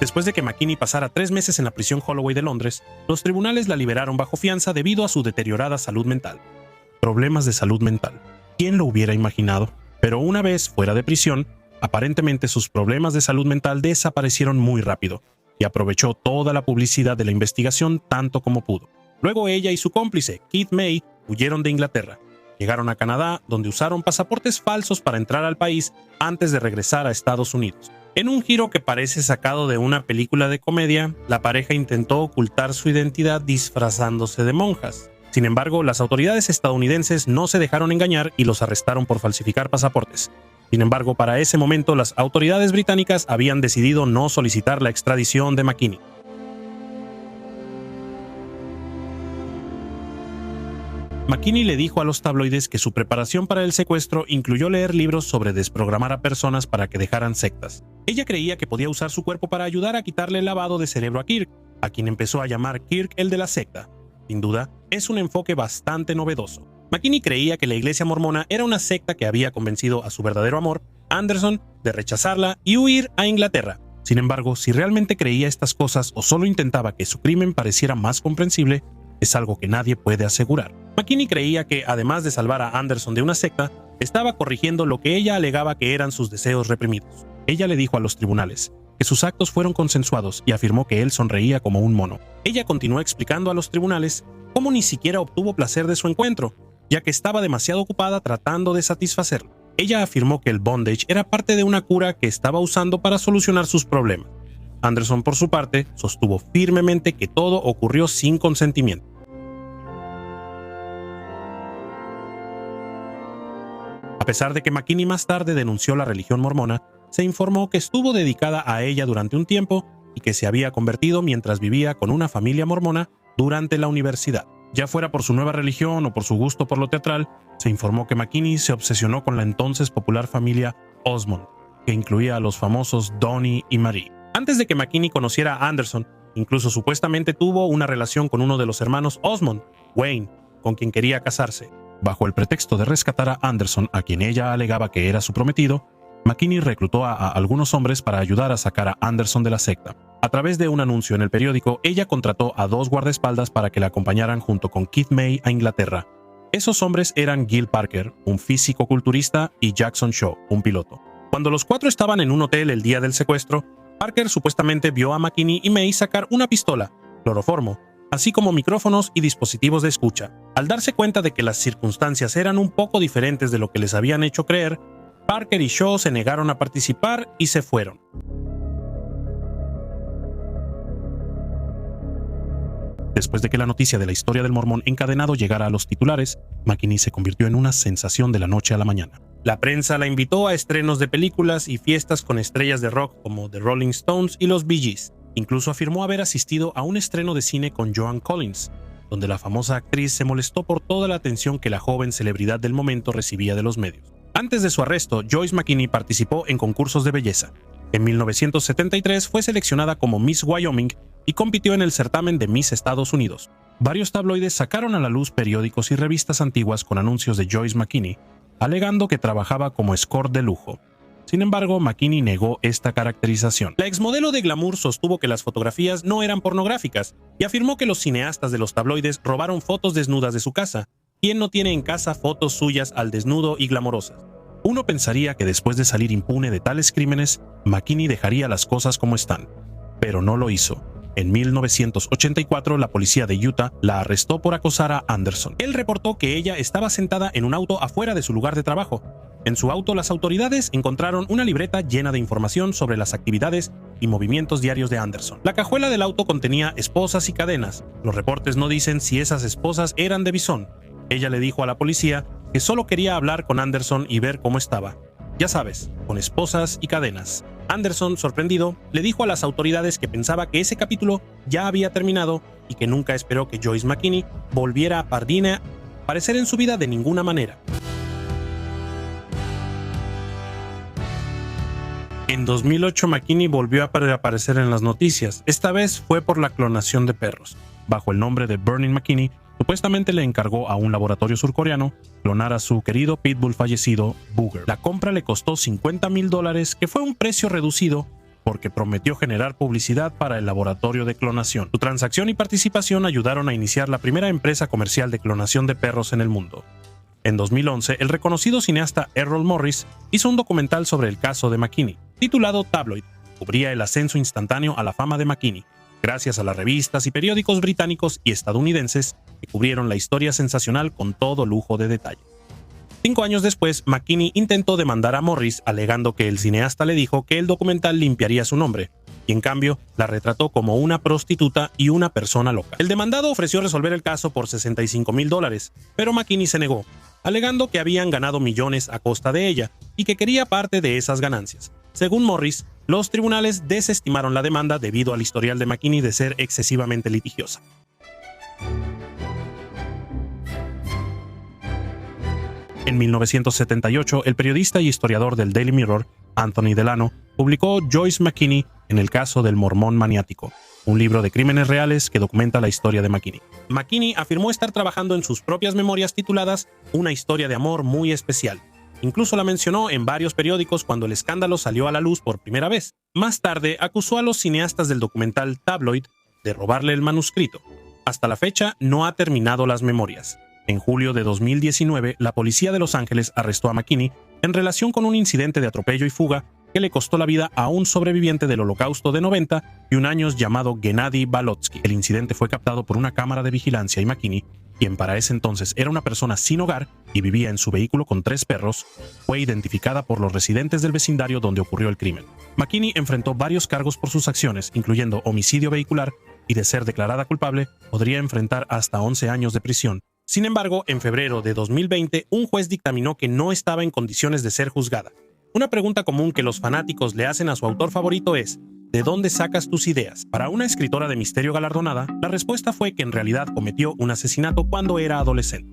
Después de que McKinney pasara 3 meses en la prisión Holloway de Londres, los tribunales la liberaron bajo fianza debido a su deteriorada salud mental. Problemas de salud mental. ¿Quién lo hubiera imaginado? Pero una vez fuera de prisión, aparentemente sus problemas de salud mental desaparecieron muy rápido y aprovechó toda la publicidad de la investigación tanto como pudo. Luego ella y su cómplice, Keith May, huyeron de Inglaterra. Llegaron a Canadá, donde usaron pasaportes falsos para entrar al país antes de regresar a Estados Unidos. En un giro que parece sacado de una película de comedia, la pareja intentó ocultar su identidad disfrazándose de monjas. Sin embargo, las autoridades estadounidenses no se dejaron engañar y los arrestaron por falsificar pasaportes. Sin embargo, para ese momento, las autoridades británicas habían decidido no solicitar la extradición de McKinney. McKinney le dijo a los tabloides que su preparación para el secuestro incluyó leer libros sobre desprogramar a personas para que dejaran sectas. Ella creía que podía usar su cuerpo para ayudar a quitarle el lavado de cerebro a Kirk, a quien empezó a llamar Kirk el de la secta. Sin duda, es un enfoque bastante novedoso. McKinney creía que la iglesia mormona era una secta que había convencido a su verdadero amor, Anderson, de rechazarla y huir a Inglaterra. Sin embargo, si realmente creía estas cosas o solo intentaba que su crimen pareciera más comprensible, es algo que nadie puede asegurar. McKinney creía que, además de salvar a Anderson de una secta, estaba corrigiendo lo que ella alegaba que eran sus deseos reprimidos. Ella le dijo a los tribunales que sus actos fueron consensuados y afirmó que él sonreía como un mono. Ella continuó explicando a los tribunales cómo ni siquiera obtuvo placer de su encuentro, ya que estaba demasiado ocupada tratando de satisfacerlo. Ella afirmó que el bondage era parte de una cura que estaba usando para solucionar sus problemas. Anderson, por su parte, sostuvo firmemente que todo ocurrió sin consentimiento. A pesar de que McKinney más tarde denunció la religión mormona, se informó que estuvo dedicada a ella durante un tiempo y que se había convertido mientras vivía con una familia mormona durante la universidad. Ya fuera por su nueva religión o por su gusto por lo teatral, se informó que McKinney se obsesionó con la entonces popular familia Osmond, que incluía a los famosos Donnie y Marie. Antes de que McKinney conociera a Anderson, incluso supuestamente tuvo una relación con uno de los hermanos Osmond, Wayne, con quien quería casarse. Bajo el pretexto de rescatar a Anderson, a quien ella alegaba que era su prometido, McKinney reclutó a algunos hombres para ayudar a sacar a Anderson de la secta. A través de un anuncio en el periódico, ella contrató a 2 guardaespaldas para que la acompañaran junto con Keith May a Inglaterra. Esos hombres eran Gil Parker, un físico-culturista, y Jackson Shaw, un piloto. Cuando los 4 estaban en un hotel el día del secuestro, Parker supuestamente vio a McKinney y May sacar una pistola, cloroformo, así como micrófonos y dispositivos de escucha. Al darse cuenta de que las circunstancias eran un poco diferentes de lo que les habían hecho creer, Parker y Shaw se negaron a participar y se fueron. Después de que la noticia de la historia del mormón encadenado llegara a los titulares, McKinney se convirtió en una sensación de la noche a la mañana. La prensa la invitó a estrenos de películas y fiestas con estrellas de rock como The Rolling Stones y los Bee Gees. Incluso afirmó haber asistido a un estreno de cine con Joan Collins, donde la famosa actriz se molestó por toda la atención que la joven celebridad del momento recibía de los medios. Antes de su arresto, Joyce McKinney participó en concursos de belleza. En 1973 fue seleccionada como Miss Wyoming y compitió en el certamen de Miss Estados Unidos. Varios tabloides sacaron a la luz periódicos y revistas antiguas con anuncios de Joyce McKinney, alegando que trabajaba como escort de lujo. Sin embargo, McKinney negó esta caracterización. La exmodelo de glamour sostuvo que las fotografías no eran pornográficas y afirmó que los cineastas de los tabloides robaron fotos desnudas de su casa. ¿Quién no tiene en casa fotos suyas al desnudo y glamorosas? Uno pensaría que después de salir impune de tales crímenes, McKinney dejaría las cosas como están, pero no lo hizo. En 1984, la policía de Utah la arrestó por acosar a Anderson. Él reportó que ella estaba sentada en un auto afuera de su lugar de trabajo. En su auto, las autoridades encontraron una libreta llena de información sobre las actividades y movimientos diarios de Anderson. La cajuela del auto contenía esposas y cadenas. Los reportes no dicen si esas esposas eran de Bison. Ella le dijo a la policía que solo quería hablar con Anderson y ver cómo estaba. Ya sabes, con esposas y cadenas. Anderson, sorprendido, le dijo a las autoridades que pensaba que ese capítulo ya había terminado y que nunca esperó que Joyce McKinney volviera a aparecer en su vida de ninguna manera. En 2008, McKinney volvió a aparecer en las noticias. Esta vez fue por la clonación de perros. Bajo el nombre de Vernon McKinney, supuestamente le encargó a un laboratorio surcoreano clonar a su querido pitbull fallecido, Booger. La compra le costó $50,000, que fue un precio reducido porque prometió generar publicidad para el laboratorio de clonación. Su transacción y participación ayudaron a iniciar la primera empresa comercial de clonación de perros en el mundo. En 2011, el reconocido cineasta Errol Morris hizo un documental sobre el caso de McKinney, titulado Tabloid. Cubría el ascenso instantáneo a la fama de McKinney, gracias a las revistas y periódicos británicos y estadounidenses que cubrieron la historia sensacional con todo lujo de detalle. 5 años después, McKinney intentó demandar a Morris alegando que el cineasta le dijo que el documental limpiaría su nombre, y en cambio la retrató como una prostituta y una persona loca. El demandado ofreció resolver el caso por $65,000, pero McKinney se negó, alegando que habían ganado millones a costa de ella y que quería parte de esas ganancias. Según Morris, los tribunales desestimaron la demanda debido al historial de McKinney de ser excesivamente litigiosa. En 1978, el periodista y historiador del Daily Mirror, Anthony Delano, publicó Joyce McKinney en el caso del mormón maniático, un libro de crímenes reales que documenta la historia de McKinney. McKinney afirmó estar trabajando en sus propias memorias tituladas Una historia de amor muy especial. Incluso la mencionó en varios periódicos cuando el escándalo salió a la luz por primera vez. Más tarde, acusó a los cineastas del documental Tabloid de robarle el manuscrito. Hasta la fecha, no ha terminado las memorias. En julio de 2019, la policía de Los Ángeles arrestó a McKinney en relación con un incidente de atropello y fuga que le costó la vida a un sobreviviente del Holocausto de 91 años llamado Gennady Balotsky. El incidente fue captado por una cámara de vigilancia y McKinney, quien para ese entonces era una persona sin hogar y vivía en su vehículo con 3 perros, fue identificada por los residentes del vecindario donde ocurrió el crimen. McKinney enfrentó varios cargos por sus acciones, incluyendo homicidio vehicular, y de ser declarada culpable, podría enfrentar hasta 11 años de prisión. Sin embargo, en febrero de 2020, un juez dictaminó que no estaba en condiciones de ser juzgada. Una pregunta común que los fanáticos le hacen a su autor favorito es: ¿de dónde sacas tus ideas? Para una escritora de misterio galardonada, la respuesta fue que en realidad cometió un asesinato cuando era adolescente.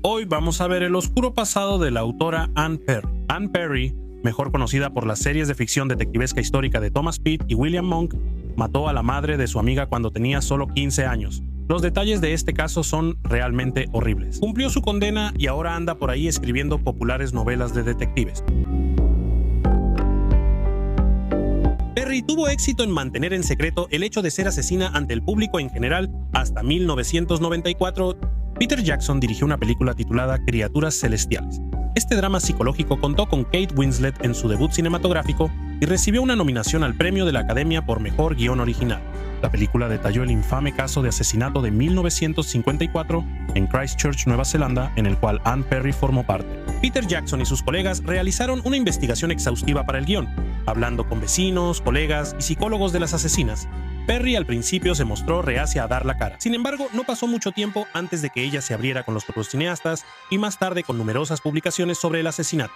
Hoy vamos a ver el oscuro pasado de la autora Anne Perry. Anne Perry, mejor conocida por las series de ficción detectivesca histórica de Thomas Pitt y William Monk, mató a la madre de su amiga cuando tenía solo 15 años. Los detalles de este caso son realmente horribles. Cumplió su condena y ahora anda por ahí escribiendo populares novelas de detectives. Perry tuvo éxito en mantener en secreto el hecho de ser asesina ante el público en general hasta 1994. Peter Jackson dirigió una película titulada Criaturas Celestiales. Este drama psicológico contó con Kate Winslet en su debut cinematográfico, y recibió una nominación al premio de la Academia por Mejor Guión Original. La película detalló el infame caso de asesinato de 1954 en Christchurch, Nueva Zelanda, en el cual Anne Perry formó parte. Peter Jackson y sus colegas realizaron una investigación exhaustiva para el guión, hablando con vecinos, colegas y psicólogos de las asesinas. Perry al principio se mostró reacia a dar la cara. Sin embargo, no pasó mucho tiempo antes de que ella se abriera con los propios cineastas y más tarde con numerosas publicaciones sobre el asesinato.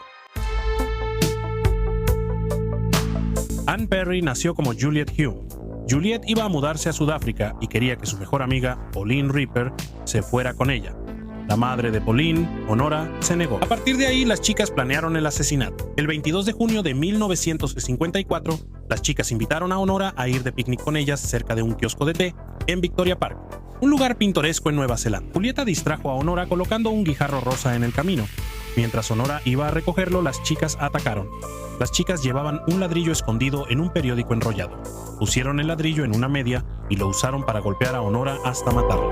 Anne Perry nació como Juliette Hume. Juliette iba a mudarse a Sudáfrica y quería que su mejor amiga, Pauline Ripper, se fuera con ella. La madre de Pauline, Honora, se negó. A partir de ahí, las chicas planearon el asesinato. El 22 de junio de 1954, las chicas invitaron a Honora a ir de picnic con ellas cerca de un kiosco de té en Victoria Park, un lugar pintoresco en Nueva Zelanda. Julieta distrajo a Honora colocando un guijarro rosa en el camino. Mientras Honora iba a recogerlo, las chicas atacaron. Las chicas llevaban un ladrillo escondido en un periódico enrollado. Pusieron el ladrillo en una media y lo usaron para golpear a Honora hasta matarla.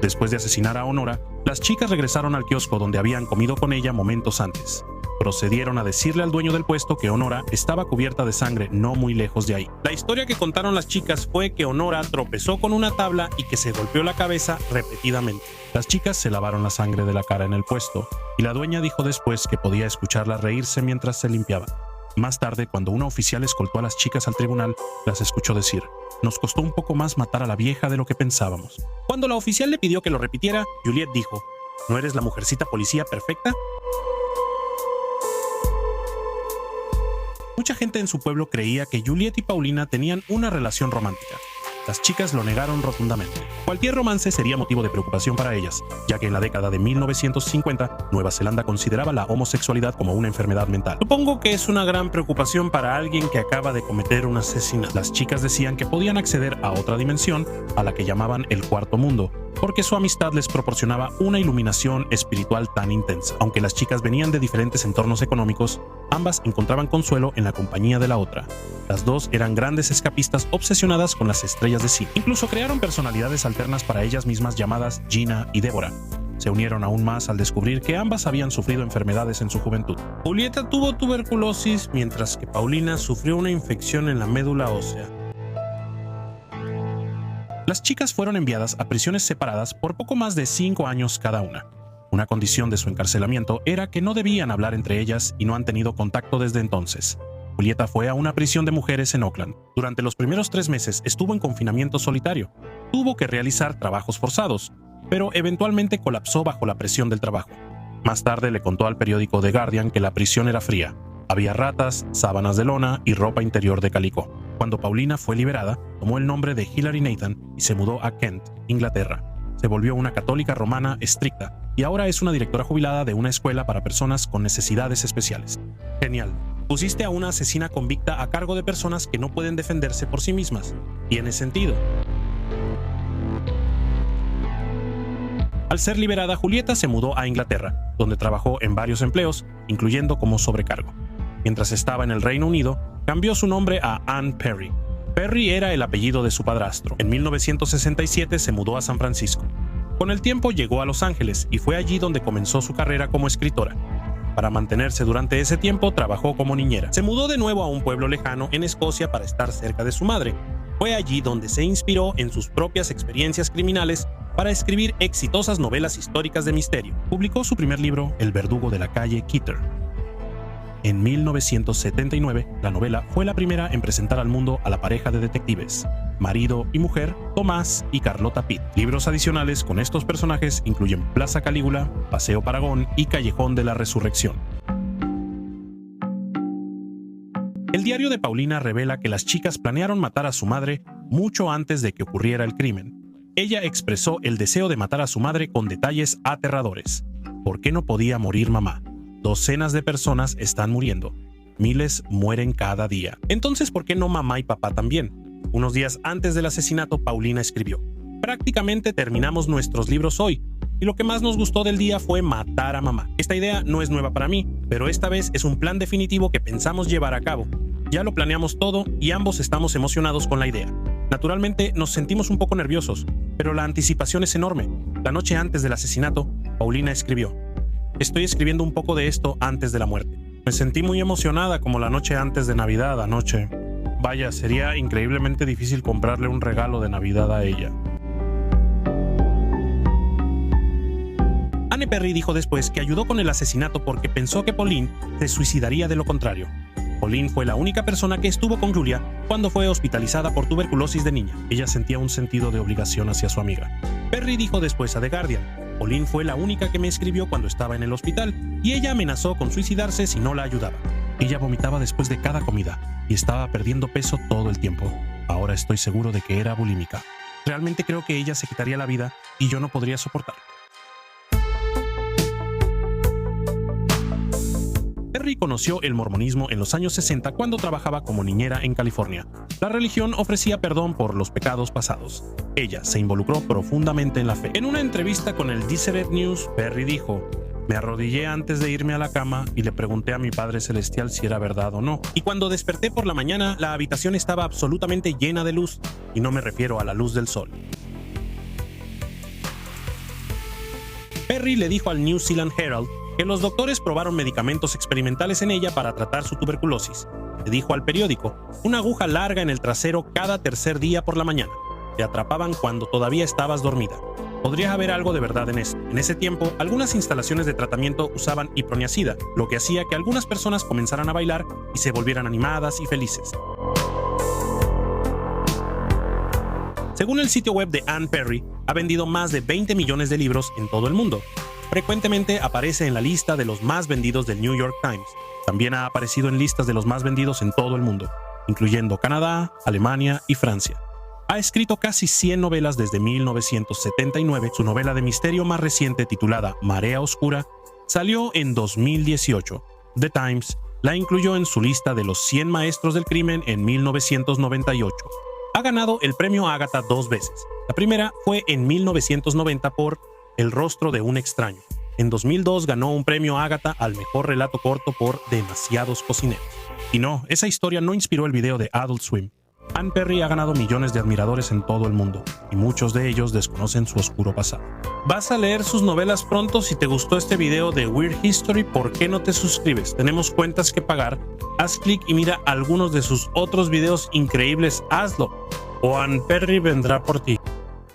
Después de asesinar a Honora, las chicas regresaron al kiosco donde habían comido con ella momentos antes. Procedieron a decirle al dueño del puesto que Honora estaba cubierta de sangre no muy lejos de ahí. La historia que contaron las chicas fue que Honora tropezó con una tabla y que se golpeó la cabeza repetidamente. Las chicas se lavaron la sangre de la cara en el puesto y la dueña dijo después que podía escucharlas reírse mientras se limpiaba. Más tarde, cuando una oficial escoltó a las chicas al tribunal, las escuchó decir: "Nos costó un poco más matar a la vieja de lo que pensábamos". Cuando la oficial le pidió que lo repitiera, Juliette dijo: "¿No eres la mujercita policía perfecta?". Mucha gente en su pueblo creía que Juliette y Paulina tenían una relación romántica. Las chicas lo negaron rotundamente. Cualquier romance sería motivo de preocupación para ellas, ya que en la década de 1950, Nueva Zelanda consideraba la homosexualidad como una enfermedad mental. Supongo que es una gran preocupación para alguien que acaba de cometer un asesinato. Las chicas decían que podían acceder a otra dimensión, a la que llamaban el cuarto mundo, porque su amistad les proporcionaba una iluminación espiritual tan intensa. Aunque las chicas venían de diferentes entornos económicos, ambas encontraban consuelo en la compañía de la otra. Las dos eran grandes escapistas obsesionadas con las estrellas de cine. Incluso crearon personalidades alternas para ellas mismas llamadas Gina y Deborah. Se unieron aún más al descubrir que ambas habían sufrido enfermedades en su juventud. Julieta tuvo tuberculosis, mientras que Paulina sufrió una infección en la médula ósea. Las chicas fueron enviadas a prisiones separadas por poco más de 5 años cada una. Una condición de su encarcelamiento era que no debían hablar entre ellas y no han tenido contacto desde entonces. Julieta fue a una prisión de mujeres en Auckland. Durante los primeros 3 meses estuvo en confinamiento solitario. Tuvo que realizar trabajos forzados, pero eventualmente colapsó bajo la presión del trabajo. Más tarde le contó al periódico The Guardian que la prisión era fría. Había ratas, sábanas de lona y ropa interior de calicó. Cuando Paulina fue liberada, tomó el nombre de Hilary Nathan y se mudó a Kent, Inglaterra. Se volvió una católica romana estricta y ahora es una directora jubilada de una escuela para personas con necesidades especiales. Genial. Pusiste a una asesina convicta a cargo de personas que no pueden defenderse por sí mismas. Tiene sentido. Al ser liberada, Julieta se mudó a Inglaterra, donde trabajó en varios empleos, incluyendo como sobrecargo. Mientras estaba en el Reino Unido, cambió su nombre a Anne Perry. Perry era el apellido de su padrastro. En 1967 se mudó a San Francisco. Con el tiempo llegó a Los Ángeles y fue allí donde comenzó su carrera como escritora. Para mantenerse durante ese tiempo, trabajó como niñera. Se mudó de nuevo a un pueblo lejano en Escocia para estar cerca de su madre. Fue allí donde se inspiró en sus propias experiencias criminales para escribir exitosas novelas históricas de misterio. Publicó su primer libro, El verdugo de la calle Keter. En 1979, la novela fue la primera en presentar al mundo a la pareja de detectives, marido y mujer, Tomás y Carlota Pitt. Libros adicionales con estos personajes incluyen Plaza Calígula, Paseo Paragón y Callejón de la Resurrección. El diario de Paulina revela que las chicas planearon matar a su madre mucho antes de que ocurriera el crimen. Ella expresó el deseo de matar a su madre con detalles aterradores. ¿Por qué no podía morir mamá? Docenas de personas están muriendo. Miles mueren cada día. Entonces, ¿por qué no mamá y papá también? Unos días antes del asesinato, Paulina escribió: prácticamente terminamos nuestros libros hoy, y lo que más nos gustó del día fue matar a mamá. Esta idea no es nueva para mí, pero esta vez es un plan definitivo que pensamos llevar a cabo. Ya lo planeamos todo y ambos estamos emocionados con la idea. Naturalmente, nos sentimos un poco nerviosos, pero la anticipación es enorme. La noche antes del asesinato, Paulina escribió: estoy escribiendo un poco de esto antes de la muerte. Me sentí muy emocionada como la noche antes de Navidad anoche. Vaya, sería increíblemente difícil comprarle un regalo de Navidad a ella. Anne Perry dijo después que ayudó con el asesinato porque pensó que Pauline se suicidaría de lo contrario. Pauline fue la única persona que estuvo con Julia cuando fue hospitalizada por tuberculosis de niña. Ella sentía un sentido de obligación hacia su amiga. Perry dijo después a The Guardian: Pauline fue la única que me escribió cuando estaba en el hospital y ella amenazó con suicidarse si no la ayudaba. Ella vomitaba después de cada comida y estaba perdiendo peso todo el tiempo. Ahora estoy seguro de que era bulímica. Realmente creo que ella se quitaría la vida y yo no podría soportarlo. Perry conoció el mormonismo en los años 60 cuando trabajaba como niñera en California. La religión ofrecía perdón por los pecados pasados. Ella se involucró profundamente en la fe. En una entrevista con el Deseret News, Perry dijo: me arrodillé antes de irme a la cama y le pregunté a mi Padre Celestial si era verdad o no. Y cuando desperté por la mañana, la habitación estaba absolutamente llena de luz, y no me refiero a la luz del sol. Perry le dijo al New Zealand Herald que los doctores probaron medicamentos experimentales en ella para tratar su tuberculosis. Le dijo al periódico: una aguja larga en el trasero cada tercer día por la mañana. Te atrapaban cuando todavía estabas dormida. Podría haber algo de verdad en esto. En ese tiempo, algunas instalaciones de tratamiento usaban iproniazida, lo que hacía que algunas personas comenzaran a bailar y se volvieran animadas y felices. Según el sitio web de Anne Perry, ha vendido más de 20 millones de libros en todo el mundo. Frecuentemente aparece en la lista de los más vendidos del New York Times. También ha aparecido en listas de los más vendidos en todo el mundo, incluyendo Canadá, Alemania y Francia. Ha escrito casi 100 novelas desde 1979. Su novela de misterio más reciente, titulada Marea Oscura, salió en 2018. The Times la incluyó en su lista de los 100 maestros del crimen en 1998. Ha ganado el premio Agatha 2 veces. La primera fue en 1990 por El rostro de un extraño. En 2002 ganó un premio Agatha al mejor relato corto por Demasiados cocineros. Y no, esa historia no inspiró el video de Adult Swim. Anne Perry ha ganado millones de admiradores en todo el mundo, y muchos de ellos desconocen su oscuro pasado. ¿Vas a leer sus novelas pronto? Si te gustó este video de Weird History, ¿por qué no te suscribes? Tenemos cuentas que pagar. Haz clic y mira algunos de sus otros videos increíbles. Hazlo, o Anne Perry vendrá por ti.